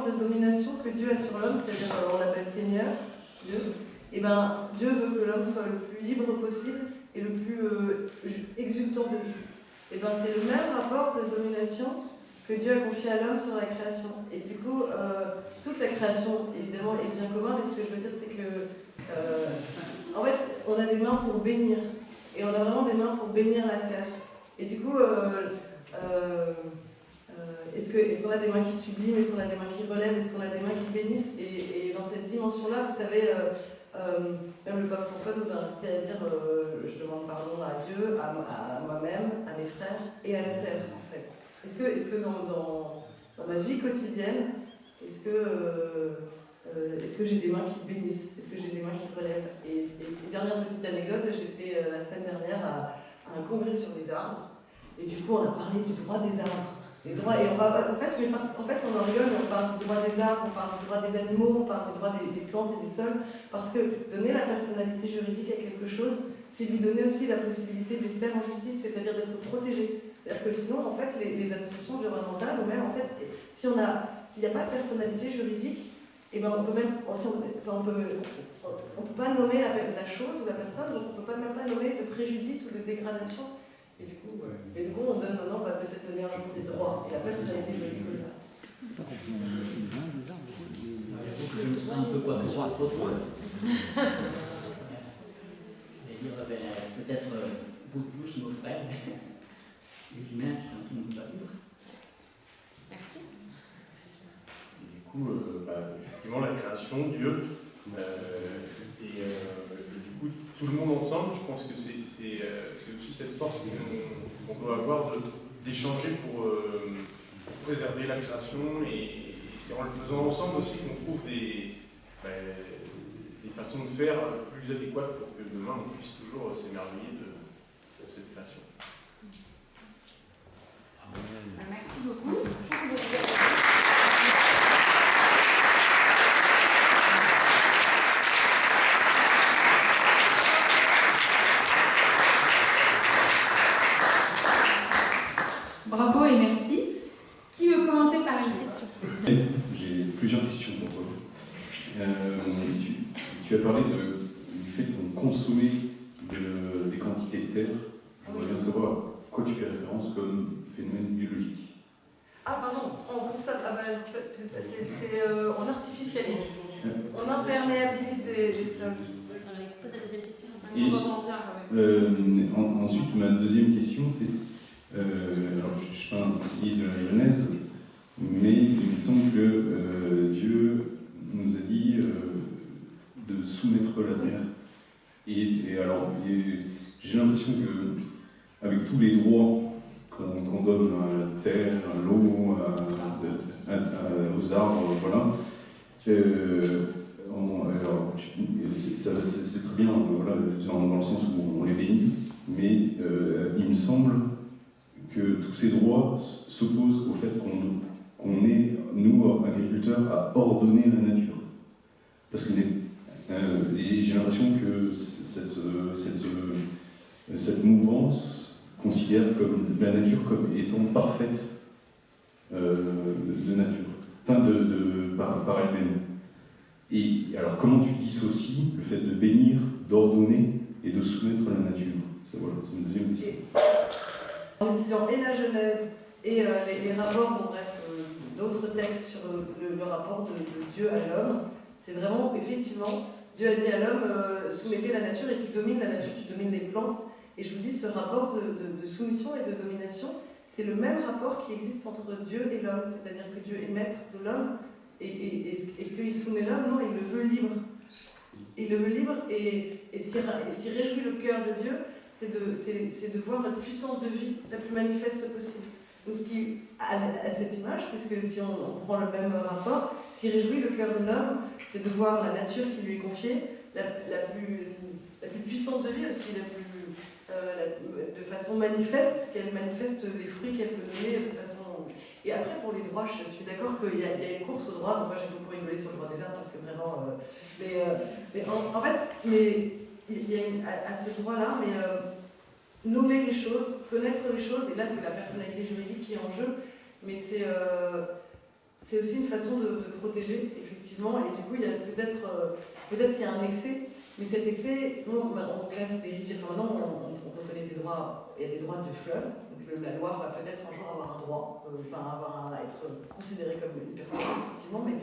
de domination que Dieu a sur l'homme, c'est-à-dire on l'appelle Seigneur, Dieu. Et ben Dieu veut que l'homme soit le plus libre possible et le plus exultant de lui. Et ben c'est le même rapport de domination que Dieu a confié à l'homme sur la création. Et du coup, toute la création évidemment est bien commun, mais ce que je veux dire c'est que en fait on a des mains pour bénir et on a vraiment des mains pour bénir la terre. Et du coup est-ce qu'on a des mains qui subliment, est-ce qu'on a des mains qui relèvent, est-ce qu'on a des mains qui bénissent, et dans cette dimension-là, vous savez, même le pape François nous a invité à dire je demande pardon à Dieu, à moi-même, à mes frères et à la terre, en fait. Est-ce que dans ma vie quotidienne, est-ce que j'ai des mains qui bénissent, est-ce que j'ai des mains qui relèvent? Et dernière petite anecdote, j'étais la semaine dernière à un congrès sur les arbres. Et du coup, on a parlé du droit des arbres. En fait, on en rigole, mais on parle du droit des arbres, on parle du droit des animaux, on parle du droit des plantes et des sols, parce que donner la personnalité juridique à quelque chose, c'est lui donner aussi la possibilité d'ester en justice, c'est-à-dire d'être protégé. C'est-à-dire que sinon, en fait, les associations environnementales, ou même, en fait, s'il n'y a pas de personnalité juridique, eh ben, on peut même, on peut pas nommer la chose ou la personne, donc on ne peut même pas nommer de préjudice ou de dégradation. Et du coup, on donne maintenant, on va peut-être donner un jour des droits. Et après, c'est la vie de ça. Je me sens un peu quoi que ce soit trop trop. Je vais dire, peut-être vous tous, nos frères, les humains qui sont tous pas libres. coup, effectivement, la création, Dieu, du coup, tout le monde ensemble, je pense que c'est aussi cette force qu'on doit avoir d'échanger pour préserver la création, et c'est en le faisant ensemble aussi qu'on trouve des façons de faire plus adéquates pour que demain on puisse toujours s'émerveiller de cette création. Merci beaucoup. Bravo et merci. Qui veut commencer par une question? J'ai plusieurs questions pour toi. Tu as parlé du fait qu'on consommait des quantités de terre. J'aimerais bien savoir à quoi tu fais référence comme phénomène biologique. Ah pardon, on consomme, on artificialise, on imperméabilise des sols. Et, ensuite, ma deuxième question, c'est, alors je ne suis pas un spécialiste de la Genèse, mais il me semble que Dieu nous a dit de soumettre la terre. Et alors, j'ai l'impression que avec tous les droits qu'on donne à la terre, à l'eau, aux arbres, voilà. C'est très bien, voilà, dans le sens où on les bénit, mais il me semble que tous ces droits s'opposent au fait qu'on est, nous, agriculteurs, à ordonner la nature. Parce que j'ai l'impression que cette mouvance considère comme la nature comme étant parfaite de nature, par elle-même. Et alors comment tu dissocies le fait de bénir, d'ordonner et de soumettre la nature? Voilà, c'est une deuxième question. En étudiant et la Genèse et les rapports, d'autres textes sur le rapport de Dieu à l'homme, c'est vraiment, effectivement, Dieu a dit à l'homme, soumettez la nature, et tu domines la nature, tu domines les plantes. Et je vous dis, ce rapport de soumission et de domination, c'est le même rapport qui existe entre Dieu et l'homme. C'est-à-dire que Dieu est maître de l'homme, et est-ce qu'il soumet l'homme? Non, il le veut libre. Il le veut libre, et ce qui réjouit le cœur de Dieu, c'est de voir notre puissance de vie la plus manifeste possible. Donc, ce qui, à cette image, puisque si on prend le même rapport, ce qui réjouit le cœur de l'homme, c'est de voir la nature qui lui est confiée, la plus puissance de vie aussi, de façon manifeste, qu'elle manifeste les fruits qu'elle peut donner de façon... Et après, pour les droits, je suis d'accord qu'il y a une course au droit, donc moi j'ai beaucoup rigolé sur le droit des arbres, parce que vraiment... en fait, il y a à ce droit-là, nommer les choses, connaître les choses, et là c'est la personnalité juridique qui est en jeu, mais c'est aussi une façon de protéger, effectivement, et du coup, il y a peut-être qu'il y a un excès, mais cet excès, on classe des rivières, enfin maintenant on reconnaît des droits, il y a des droits de fleuve, donc la Loire va peut-être un jour avoir un droit, être considérée comme une personne, effectivement, mais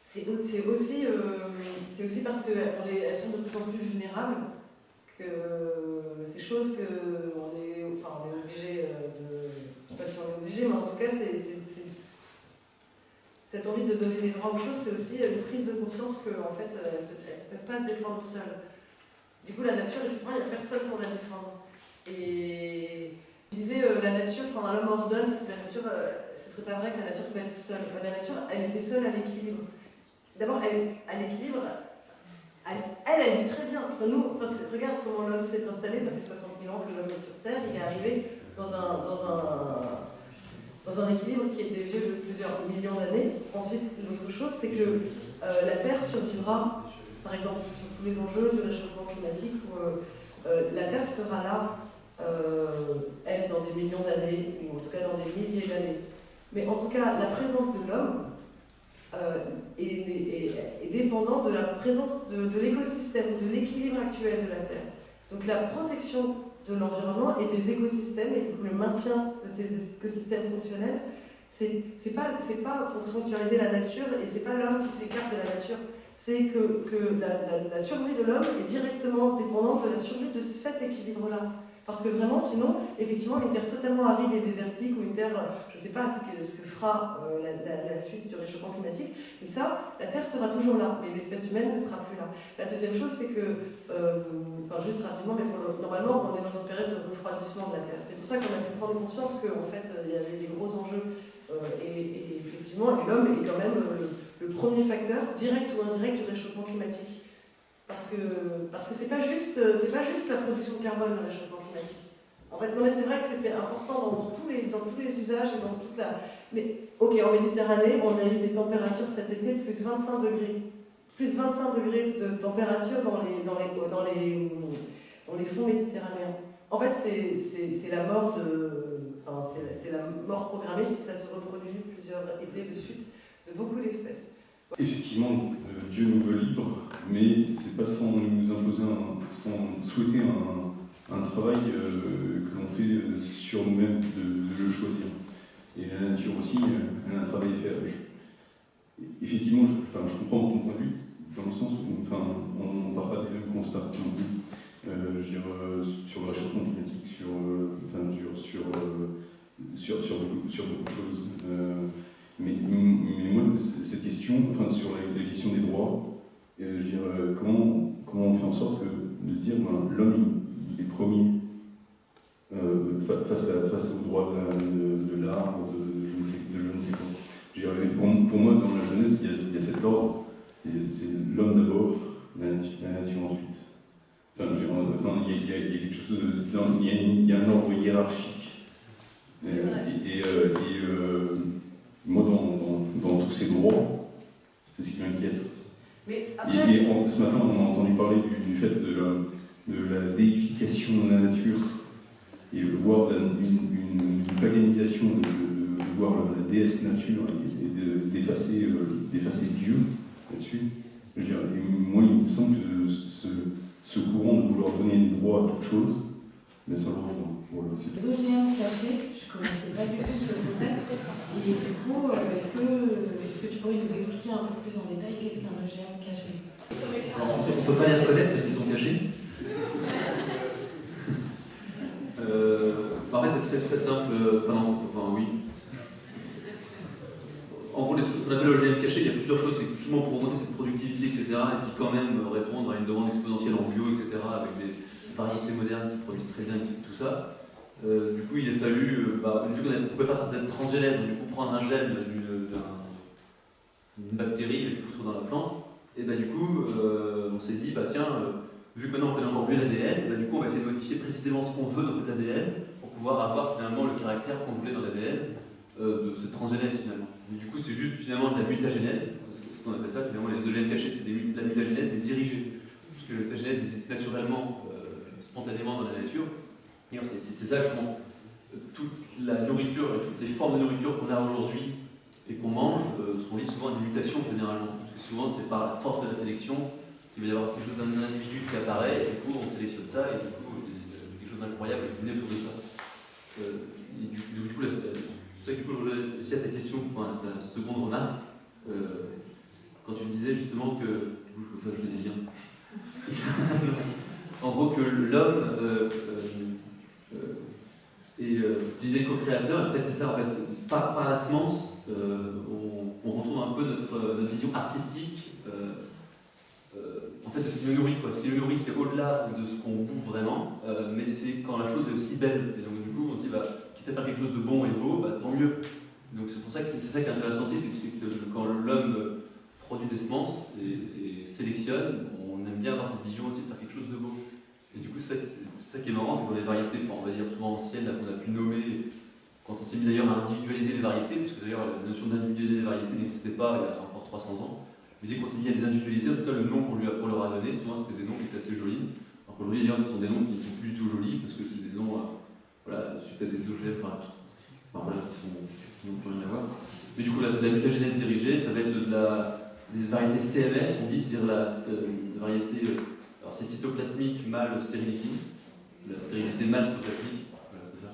c'est aussi parce qu'elles sont de plus en plus vulnérables que ces choses qu'on est obligé de... Je ne sais pas si on est obligé, mais en tout cas, cette envie de donner des droits aux choses, c'est aussi une prise de conscience qu'en fait, elles ne peuvent pas se défendre seules. Du coup, la nature, effectivement, il n'y a personne pour la défendre. Et je disais, la nature, l'homme ordonne, parce que la nature, ce ne serait pas vrai que la nature peut être seule. La nature, elle était seule à l'équilibre. D'abord, elle est à l'équilibre, elle vit très bien. Regarde comment l'homme s'est installé, ça fait 60 000 ans que l'homme est sur Terre, il est arrivé dans un équilibre qui était vieux de plusieurs millions d'années. Ensuite, l'autre chose, c'est que la Terre survivra, par exemple, sur tous les enjeux du réchauffement climatique, où la Terre sera là, elle, dans des millions d'années, ou en tout cas dans des milliers d'années. Mais en tout cas, la présence de l'homme est dépendant de la présence de l'écosystème, de l'équilibre actuel de la Terre. Donc la protection de l'environnement et des écosystèmes, et le maintien de ces écosystèmes fonctionnels, c'est pas pour sanctuariser la nature, et c'est pas l'homme qui s'écarte de la nature, c'est que la survie de l'homme est directement dépendante de la survie de cet équilibre-là. Parce que vraiment, sinon, effectivement, une terre totalement aride et désertique, ou une terre, je ne sais pas ce que fera la suite du réchauffement climatique, mais ça, la terre sera toujours là, mais l'espèce humaine ne sera plus là. La deuxième chose, c'est que, juste rapidement, mais normalement, on est dans une période de refroidissement de la terre. C'est pour ça qu'on a pu prendre conscience qu'en fait, il y avait des gros enjeux, et effectivement, l'homme est quand même le premier facteur, direct ou indirect, du réchauffement climatique. Parce que c'est pas juste la production de carbone, le réchauffement climatique. En fait, non, mais c'est vrai que c'est important dans tous les usages et dans toute la. Mais ok, en Méditerranée, on a eu des températures cet été plus 25 degrés. Plus 25 degrés de température dans les fonds méditerranéens. En fait, c'est la mort c'est la mort programmée si ça se reproduit plusieurs étés de suite de beaucoup d'espèces. Effectivement, Dieu nous veut libres, mais c'est pas sans nous imposer, sans souhaiter un travail que l'on fait sur nous-mêmes de le choisir. Et la nature aussi, elle a un travail à faire. Effectivement, je comprends ton point de vue, dans le sens où on ne part pas des mêmes constats non plus. Sur le réchauffement climatique, sur beaucoup de choses. Mais moi, cette question, sur la question des droits, comment on fait en sorte de se dire l'homme il est premier face aux droits de l'arbre, de je ne sais quoi. Pour moi, dans la jeunesse, il y a cet ordre. C'est l'homme d'abord, la nature ensuite. Il y a quelque chose il y a un ordre hiérarchique. Moi, dans tous ces droits, c'est ce qui m'inquiète. Mais après... Et ce matin, on a entendu parler du fait de la déification de la nature et voir une paganisation, de voir la déesse nature et d'effacer Dieu là-dessus. Moi, il me semble que ce courant de vouloir donner des droits à toute chose, mais ça va rejoindre. Voilà, les OGM cachés, je ne connaissais pas du tout ce concept. Et du coup, est-ce que tu pourrais nous expliquer un peu plus en détail qu'est-ce qu'un OGM caché? Alors, on ne peut pas les reconnaître parce qu'ils sont cachés. En fait, c'est très simple. Oui. En gros, ce qu'on appelle l'OGM caché, il y a plusieurs choses. C'est justement pour augmenter cette productivité, etc. Et puis quand même répondre à une demande exponentielle en bio, etc. Avec des variétés modernes qui produisent très bien et tout ça. Du coup, il a fallu, vu qu'on ne pouvait pas faire cette transgénèse, donc du coup prendre un gène d'une bactérie et le foutre dans la plante, et du coup, on s'est dit, vu que maintenant on connaît encore mieux l'ADN, du coup on va essayer de modifier précisément ce qu'on veut dans cet ADN pour pouvoir avoir finalement le caractère qu'on voulait dans l'ADN de cette transgénèse finalement. Mais du coup, c'est juste finalement de la mutagénèse, ce qu'on appelle ça, finalement les OGM cachés, c'est de la mutagénèse mais dirigée, puisque la mutagénèse existe naturellement, spontanément dans la nature. Et c'est ça justement, toute la nourriture et toutes les formes de nourriture qu'on a aujourd'hui et qu'on mange sont liées souvent à des mutations généralement. Parce que souvent c'est par la force de la sélection qu'il va y avoir quelque chose d'un individu qui apparaît, et du coup on sélectionne ça, et du coup il y a quelque chose d'incroyable qui naît autour de ça. Du coup, aussi à ta question, ta seconde remarque, quand tu disais justement que, du coup je le dis bien, en gros que l'homme tu disais co-créateur, en fait c'est ça, en fait, par la semence, on retrouve un peu notre vision artistique en fait, de ce qui nous nourrit, quoi. Ce qui nous nourrit, c'est au-delà de ce qu'on bouffe vraiment, mais c'est quand la chose est aussi belle. Et donc du coup, on se dit, quitte à faire quelque chose de bon et beau, tant mieux. Donc c'est pour ça que c'est ça qui est intéressant aussi, c'est que quand l'homme produit des semences et sélectionne, on aime bien avoir cette vision aussi de faire quelque chose de beau. Et du coup, c'est ça qui est marrant, c'est que dans les variétés, on va dire souvent anciennes, là, qu'on a pu nommer, quand on s'est mis d'ailleurs à individualiser les variétés, puisque d'ailleurs la notion d'individualiser les variétés n'existait pas il y a encore 300 ans, mais dès qu'on s'est mis à les individualiser, en tout cas le nom qu'on leur a donné, souvent c'était des noms qui étaient assez jolis, alors qu'aujourd'hui d'ailleurs ce sont des noms qui ne sont plus du tout jolis, parce que c'est des noms, suite à des OGM, qui n'ont plus rien à voir. Mais du coup là, c'est de la mutagénèse dirigée, ça va être des variétés CMS, on dit, c'est-à-dire la variété... Alors c'est cytoplasmique mâle stérilité, la stérilité mâle cytoplasmique, voilà, c'est ça.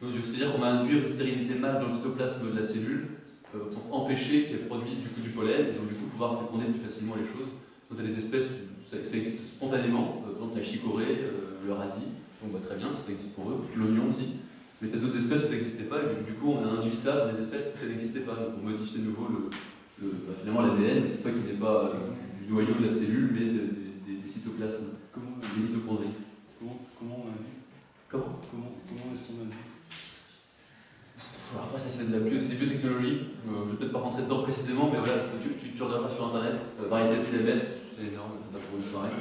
Donc c'est-à-dire qu'on va induire une stérilité mâle dans le cytoplasme de la cellule pour empêcher qu'elle produise du pollen et donc du coup pouvoir féconder plus facilement les choses. Donc il y a des espèces, ça existe spontanément, par exemple la chicorée, le radis, Donc très bien, ça existe pour eux. L'oignon aussi. Mais peut-être d'autres espèces où ça n'existait pas, et du coup on a induit ça dans des espèces où ça n'existait pas. Donc on modifie de nouveau finalement l'ADN, mais cette fois qui n'est pas du noyau de la cellule, mais des cytoplasmes, des mitochondries. Comment on induit Comment est-ce qu'on induit? Alors après, ça c'est des biotechnologies. Je ne vais peut-être pas rentrer dedans précisément, mais voilà, tu regarderas sur internet, variété CLMS, c'est énorme, c'est pour une soirée.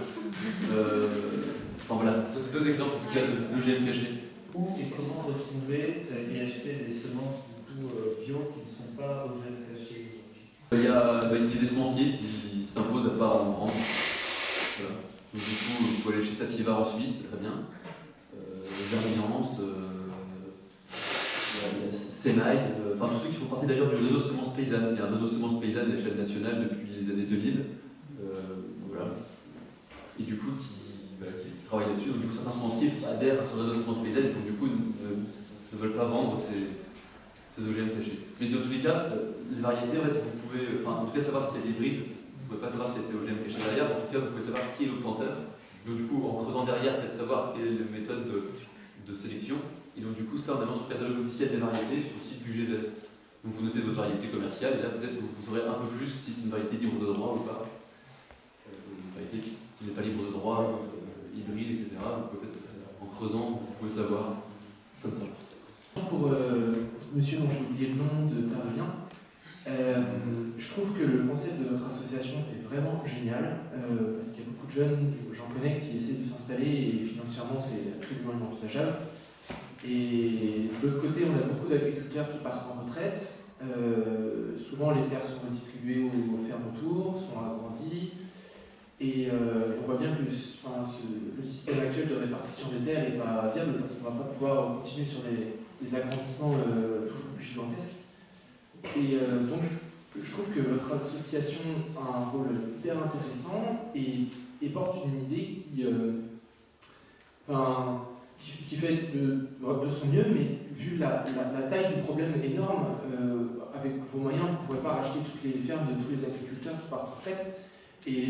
Enfin voilà, ça c'est deux exemples en tout cas d'OGM cachés. Et comment retrouver et acheter des semences du coup, bio qui ne sont pas OGM cachés? Il y a des semenciers qui s'imposent à part en France. Voilà. Donc, du coup, vous pouvez aller chez Sativa en Suisse, c'est très bien. Vergnance, Sénail, enfin tous ceux qui font partie d'ailleurs du réseau semences paysannes, qui est un réseau semences paysannes à l'échelle nationale depuis les années 2000. Voilà. Et du coup, qui travaillent là-dessus. Donc, du coup, certains semenciers adhèrent à ce réseau semences paysannes et donc, du coup, ne veulent pas vendre ces OGM cachés. Mais dans tous les cas, les variétés, en fait, vous pouvez, en tout cas, savoir si elle est hybride. Vous ne pouvez pas savoir si c'est OGM caché derrière. En tout cas, vous pouvez savoir qui est l'obtenteur. Donc, du coup, en creusant derrière, peut-être savoir quelle est la méthode de sélection. Et donc, du coup, ça, en allant sur le catalogue officiel des variétés, sur le site du GVS. Donc, vous notez votre variété commerciale, et là, peut-être que vous saurez un peu plus si c'est une variété libre de droit ou pas. Une variété qui n'est pas libre de droit, hybride, etc. Vous pouvez peut-être, en creusant, vous pouvez savoir comme ça. Pour monsieur dont j'ai oublié le nom de Tarvelien, je trouve que le concept de votre association est vraiment génial, parce qu'il y a beaucoup de jeunes, j'en connais, qui essaient de s'installer et financièrement c'est absolument inenvisageable. Et de l'autre côté, on a beaucoup d'agriculteurs qui partent en retraite. Souvent, les terres sont redistribuées aux fermes autour, sont agrandies. Et on voit bien que le système actuel de répartition des terres n'est pas viable parce qu'on ne va pas pouvoir continuer sur des agrandissements toujours plus gigantesques. Et donc, je trouve que votre association a un rôle hyper intéressant et porte une idée qui fait de son mieux, mais vu la taille du problème énorme, avec vos moyens, vous ne pourrez pas racheter toutes les fermes de tous les agriculteurs qui partent en retraite. Et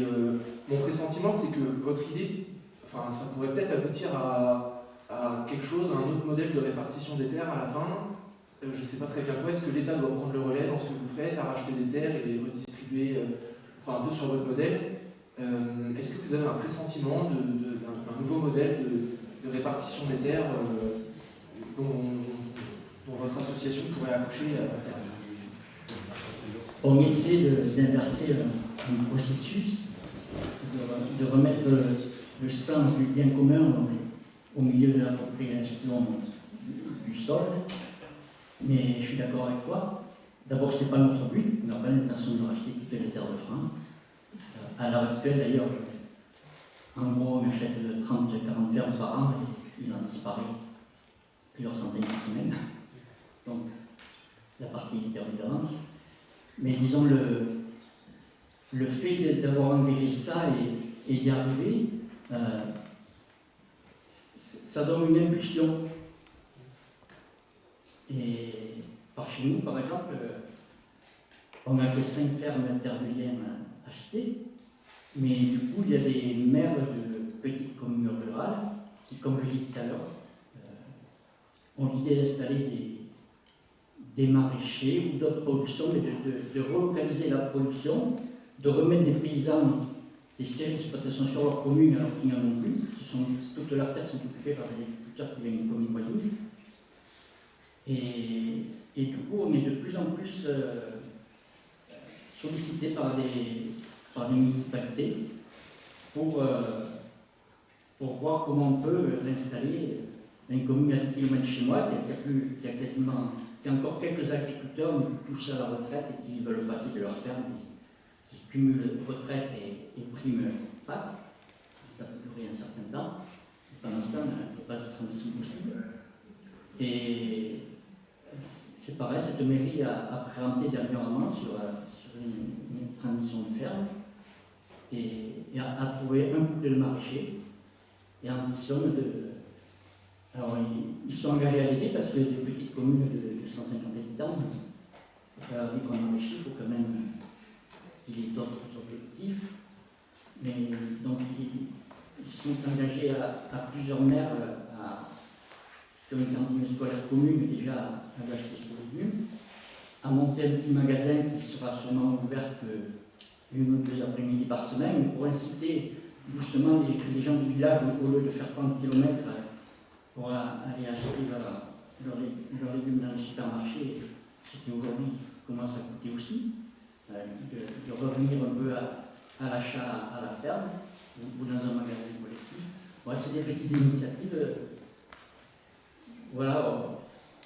mon pressentiment, c'est que votre idée, ça pourrait peut-être aboutir à quelque chose, à un autre modèle de répartition des terres à la fin. Je ne sais pas très bien quoi. Est-ce que l'État doit prendre le relais dans ce que vous faites, à racheter des terres et les redistribuer un peu sur votre modèle? Est-ce que vous avez un pressentiment d'un nouveau modèle de répartition des terres dont votre association pourrait accoucher à terme? On essaie d'inverser un processus, de remettre le sens du bien commun au milieu de l'appropriation du sol. Mais je suis d'accord avec toi. D'abord, ce n'est pas notre but. On n'a pas l'intention de racheter toutes les terres de France. À l'heure actuelle, d'ailleurs, en gros, on achète 30-40 fermes par an et il en disparaît plusieurs centaines par semaine. Donc, la partie hyper-violence. Mais disons, le fait d'avoir engagé ça et d'y arriver, ça donne une impulsion. Et par chez nous, par exemple, on n'a que 5 fermes intermédiaires achetées, mais du coup, il y a des maires de petites communes rurales qui, comme je l'ai dit tout à l'heure, ont l'idée d'installer des maraîchers ou d'autres productions, mais de relocaliser la production, de remettre des paysans des séries d'exploitation sur leur commune alors qu'ils n'en ont plus, toutes leurs terres sont occupées par des agriculteurs qui viennent des communes voisines. Et du coup, on est de plus en plus sollicité par des municipalités pour voir comment on peut l'installer dans une commune à 10 km de chez moi, qui a encore quelques agriculteurs qui touchent à la retraite et qui veulent passer de leur ferme, qui cumulent retraite et prime PAC. Ça peut durer un certain temps. Pendant ce temps, il n'y a pas de transition possible. Et c'est pareil, cette mairie a présenté dernièrement sur une transition de ferme et a trouvé un couple de maraîchers et ambitionne de. Alors, ils sont engagés à l'aider parce que des petites communes de 150 habitants, pour faire vivre un maraîcher, il faut quand même qu'il ait d'autres objectifs. Mais donc, ils sont engagés à plusieurs maires à sur une cantine scolaire commune déjà à acheter ses légumes, à monter un petit magasin qui sera sûrement ouvert une ou deux après-midi par semaine pour inciter justement les gens du village, au lieu de faire 30 km pour aller acheter leurs légumes dans les supermarchés, ce qui aujourd'hui commence à coûter aussi, de revenir un peu à l'achat à la ferme ou dans un magasin collectif. Voilà, c'est des petites initiatives. Voilà,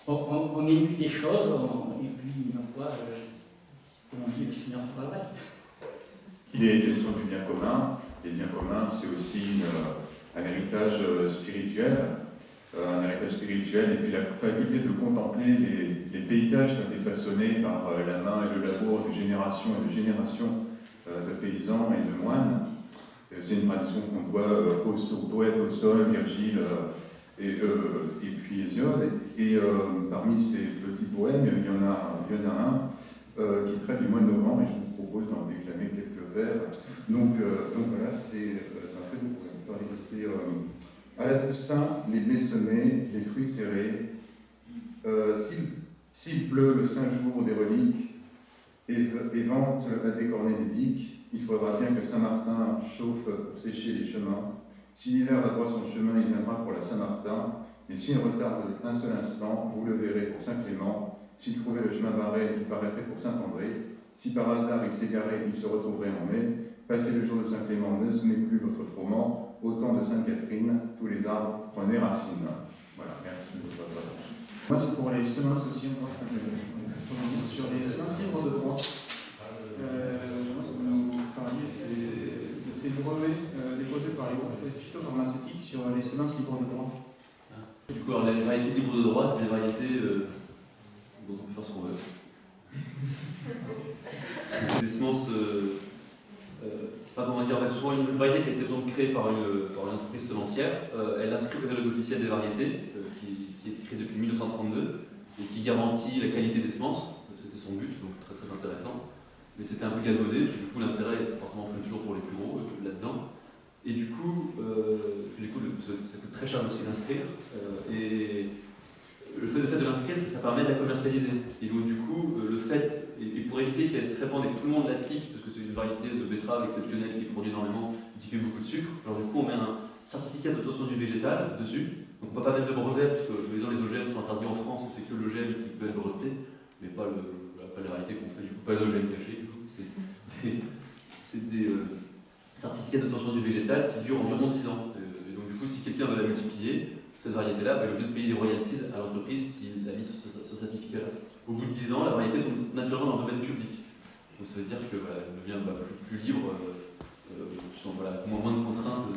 on émue des choses et puis, ma foi, comme on dit, le Seigneur fera le reste. Il est question du bien commun. Les biens communs, c'est aussi un héritage spirituel. Un héritage spirituel et puis la faculté de contempler les paysages qui ont été façonnés par la main et le labour de génération et de génération de paysans et de moines. C'est une tradition qu'on doit aux poètes, au sol, Virgile et puis Hésiode. Et parmi ces petits poèmes, il y en a un qui traite du mois de novembre et je vous propose d'en déclamer quelques vers. Donc voilà, c'est un très beau poème. C'est à la Toussaint, les blés semés, les fruits serrés. S'il pleut le 5 jours des reliques et vente à décorner des biques, il faudra bien que Saint-Martin chauffe pour sécher les chemins. Si l'hiver va droit son chemin, il viendra pour la Saint-Martin. Et s'il retarde un seul instant, vous le verrez pour Saint-Clément. S'il trouvait le chemin barré, il paraîtrait pour Saint-André. Si par hasard il s'égarait, il se retrouverait en mai. Passez le jour de Saint-Clément, ne semez plus votre froment. Au temps de Sainte-Catherine, tous les arbres prenaient racine. Voilà, merci de votre attention. Moi, c'est pour les semences aussi, sur les semences libres de droit. Vous parliez, c'est le brevet déposé par les groupes phytopharmaceutiques sur les semences libres de droit. Du coup, alors, les variétés libres de droit, c'est des variétés dont on peut faire ce qu'on veut. Des semences, comment dire, souvent une variété qui a été donc créée par une entreprise semencière. Elle inscrit au catalogue officiel des variétés, qui est créé depuis 1932, et qui garantit la qualité des semences. C'était son but, donc très très intéressant. Mais c'était un peu galvaudé, du coup l'intérêt est forcément toujours pour les plus gros là-dedans. Et du coup, ça coûte très cher aussi d'inscrire. Et le fait de l'inscrire, ça permet de la commercialiser. Et donc du coup, et pour éviter qu'elle se répande et que tout le monde l'applique, parce que c'est une variété de betterave exceptionnelle qui produit énormément, qui fait beaucoup de sucre, alors du coup on met un certificat d'obtention du végétal dessus. Donc on ne peut pas mettre de brevet, parce que les OGM sont interdits en France, c'est que l'OGM qui peut être breveté, mais pas les variétés qu'on fait, du coup pas les OGM cachés, du coup, c'est des certificats d'obtention du végétal qui durent environ 10 ans. Et donc du coup, si quelqu'un veut la multiplier, cette variété-là, il est obligé de payer des royalties à l'entreprise qui l'a mis sur ce certificat-là. Au bout de 10 ans, la variété tombe naturellement dans le domaine public. Donc ça veut dire que voilà, elle devient plus libre, avec moins de contraintes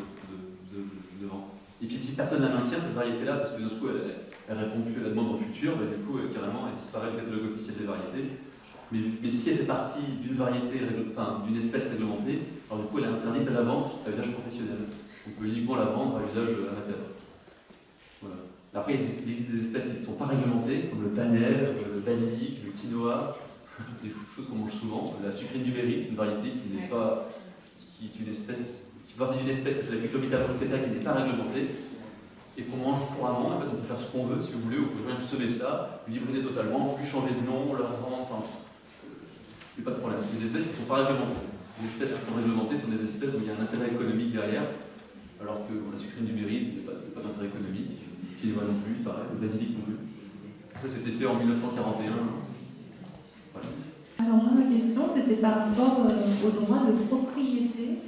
de vente. Et puis si personne ne la maintient, cette variété-là, parce que d'un coup elle répond plus à la demande dans le futur, du coup carrément elle disparaît du catalogue officiel des variétés. Mais si elle fait partie d'une variété, d'une espèce réglementée, alors du coup elle est interdite à la vente à usage professionnel. On peut uniquement la vendre à usage amateur. Voilà. Après il existe des espèces qui ne sont pas réglementées, comme le panel, le basilic, le quinoa, des choses qu'on mange souvent. La sucrine du mérite, une variété qui n'est pas, qui est une espèce, qui fait partie d'une espèce qui s'appelle la Cucurbita prospeta qui n'est pas réglementée. Et qu'on mange couramment, en fait, on peut faire ce qu'on veut, si vous voulez, vous pouvez même semer ça, l'hybrider totalement, puis changer de nom, le revendre, il n'y a pas de problème. C'est des espèces qui ne sont pas réglementées. Les espèces qui sont réglementées sont des espèces où il y a un intérêt économique derrière, alors que la sucrine du mérite, il n'y a pas d'intérêt économique, le quinoa non plus, pareil, le basilic non plus. Ça, c'était fait en 1941. Voilà. Alors, moi, ma question, c'était par rapport au droit de propriété.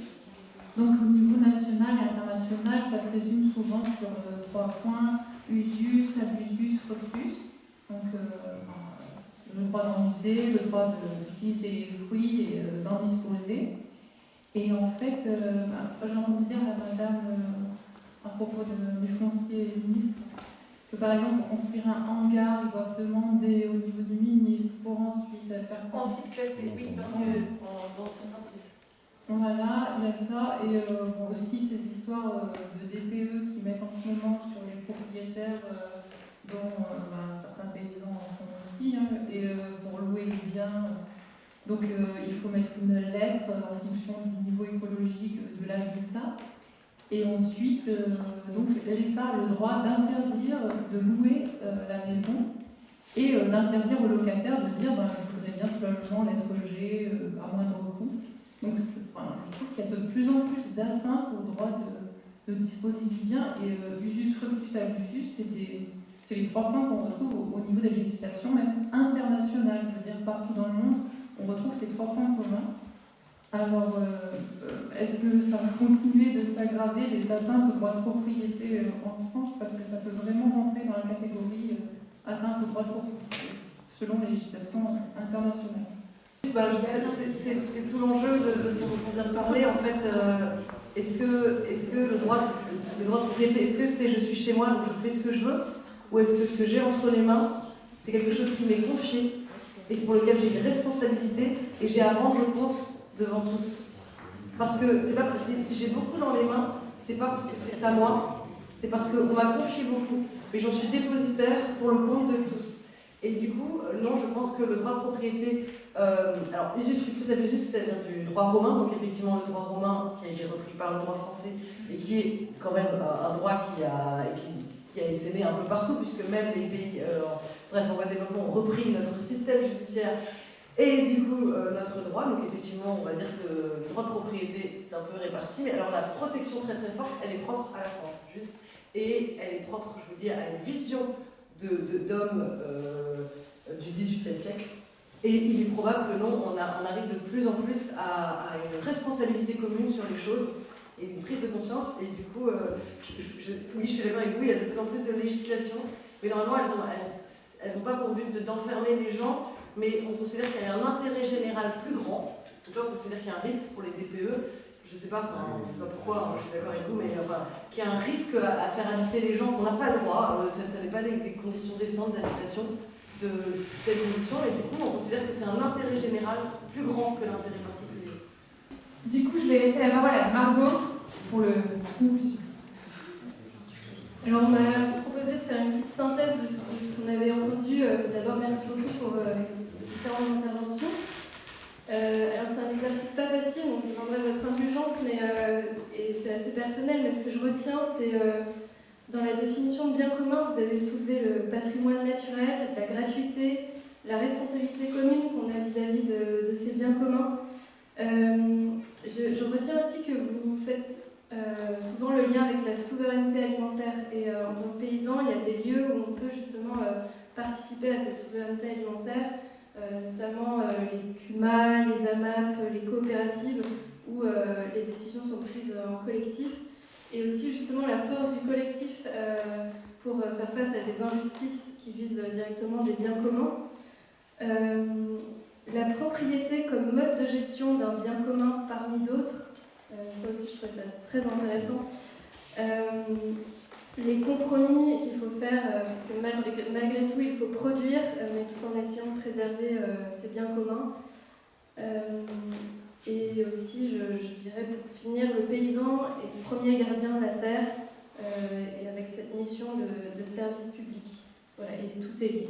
Donc, au niveau national et international, ça se résume souvent sur 3 points: usus, abusus, fructus. Donc, le droit d'en user, le droit d'utiliser les fruits et d'en disposer. Et en fait, j'ai entendu dire à madame, à propos du foncier ministre, que par exemple, pour construire un hangar, ils doivent demander au niveau du ministre pour ensuite faire... En site classé, oui, parce que dans certains sites. Voilà, il y a ça, et aussi ces histoires de DPE qui mettent en ce moment sur les propriétaires, dont certains paysans en font aussi, et pour louer les biens. Donc il faut mettre une lettre en fonction du niveau écologique de l'habitat. Et ensuite, donc, l'État a le droit d'interdire de louer la maison et d'interdire aux locataires de dire je voudrais bien ce logement, lettre G, à moindre coût. Donc je trouve qu'il y a de plus en plus d'atteintes au droit de disposer du bien, et usus fructus abusus, c'est les 3 points qu'on retrouve au niveau des législations même internationales. Je veux dire, partout dans le monde, on retrouve ces 3 points communs. Alors, est-ce que ça va continuer de s'aggraver, les atteintes au droit de propriété en France, parce que ça peut vraiment rentrer dans la catégorie atteinte au droit de propriété, selon les législations internationales? C'est tout l'enjeu de ce dont on vient de parler. En fait, est-ce que le droit de propriété, est-ce que c'est je suis chez moi donc je fais ce que je veux, ou est-ce que ce que j'ai entre les mains, c'est quelque chose qui m'est confié et pour lequel j'ai une responsabilité et j'ai à rendre compte devant tous? Parce que c'est pas si j'ai beaucoup dans les mains, c'est pas parce que c'est à moi, c'est parce qu'on m'a confié beaucoup, mais j'en suis dépositaire pour le compte de tous. Et du coup, non, je pense que le droit de propriété, alors usus fructus abusus, ça vient du droit romain, donc effectivement le droit romain qui a été repris par le droit français et qui est quand même un droit qui a essaimé un peu partout, puisque même les pays, bref, en voie de développement ont repris notre système judiciaire et du coup notre droit. Donc effectivement, on va dire que le droit de propriété c'est un peu réparti, mais alors la protection très très forte, elle est propre à la France, juste, et elle est propre, je veux dire, à une vision d'hommes du XVIIIe siècle. Et il est probable que non, on arrive de plus en plus à une responsabilité commune sur les choses et une prise de conscience. Et du coup, oui, je suis d'accord avec vous, il y a de plus en plus de législation, mais normalement, elles n'ont pas pour but d'enfermer les gens, mais on considère qu'il y a un intérêt général plus grand. Tout le monde considère qu'il y a un risque pour les DPE. Je ne sais pas pourquoi, je suis d'accord avec vous, mais qu'il y a un risque à faire habiter les gens qu'on n'a pas le droit. Ça n'est pas des conditions décentes d'habitation de telles conditions, et du coup, on considère que c'est un intérêt général plus grand que l'intérêt particulier. Du coup, je vais laisser la parole à Margot pour le conclusion. Alors, on m'a proposé de faire une petite synthèse de ce qu'on avait entendu. D'abord, merci beaucoup pour les différentes interventions. Alors, c'est un exercice pas facile, donc je demanderai votre indulgence, et c'est assez personnel, mais ce que je retiens, c'est dans la définition de bien commun, vous avez soulevé le patrimoine naturel, la gratuité, la responsabilité commune qu'on a vis-à-vis de ces biens communs. Je retiens aussi que vous faites souvent le lien avec la souveraineté alimentaire, et en tant que paysan, il y a des lieux où on peut justement participer à cette souveraineté alimentaire, notamment les CUMA, les AMAP, les coopératives, où les décisions sont prises en collectif, et aussi justement la force du collectif pour faire face à des injustices qui visent directement des biens communs. La propriété comme mode de gestion d'un bien commun parmi d'autres, ça aussi je trouve ça très intéressant. Les compromis qu'il faut faire, parce que malgré tout il faut produire, mais tout en essayant de préserver ces biens communs. Et aussi, je dirais pour finir, le paysan est le premier gardien de la terre, et avec cette mission de service public. Voilà, et tout est lié.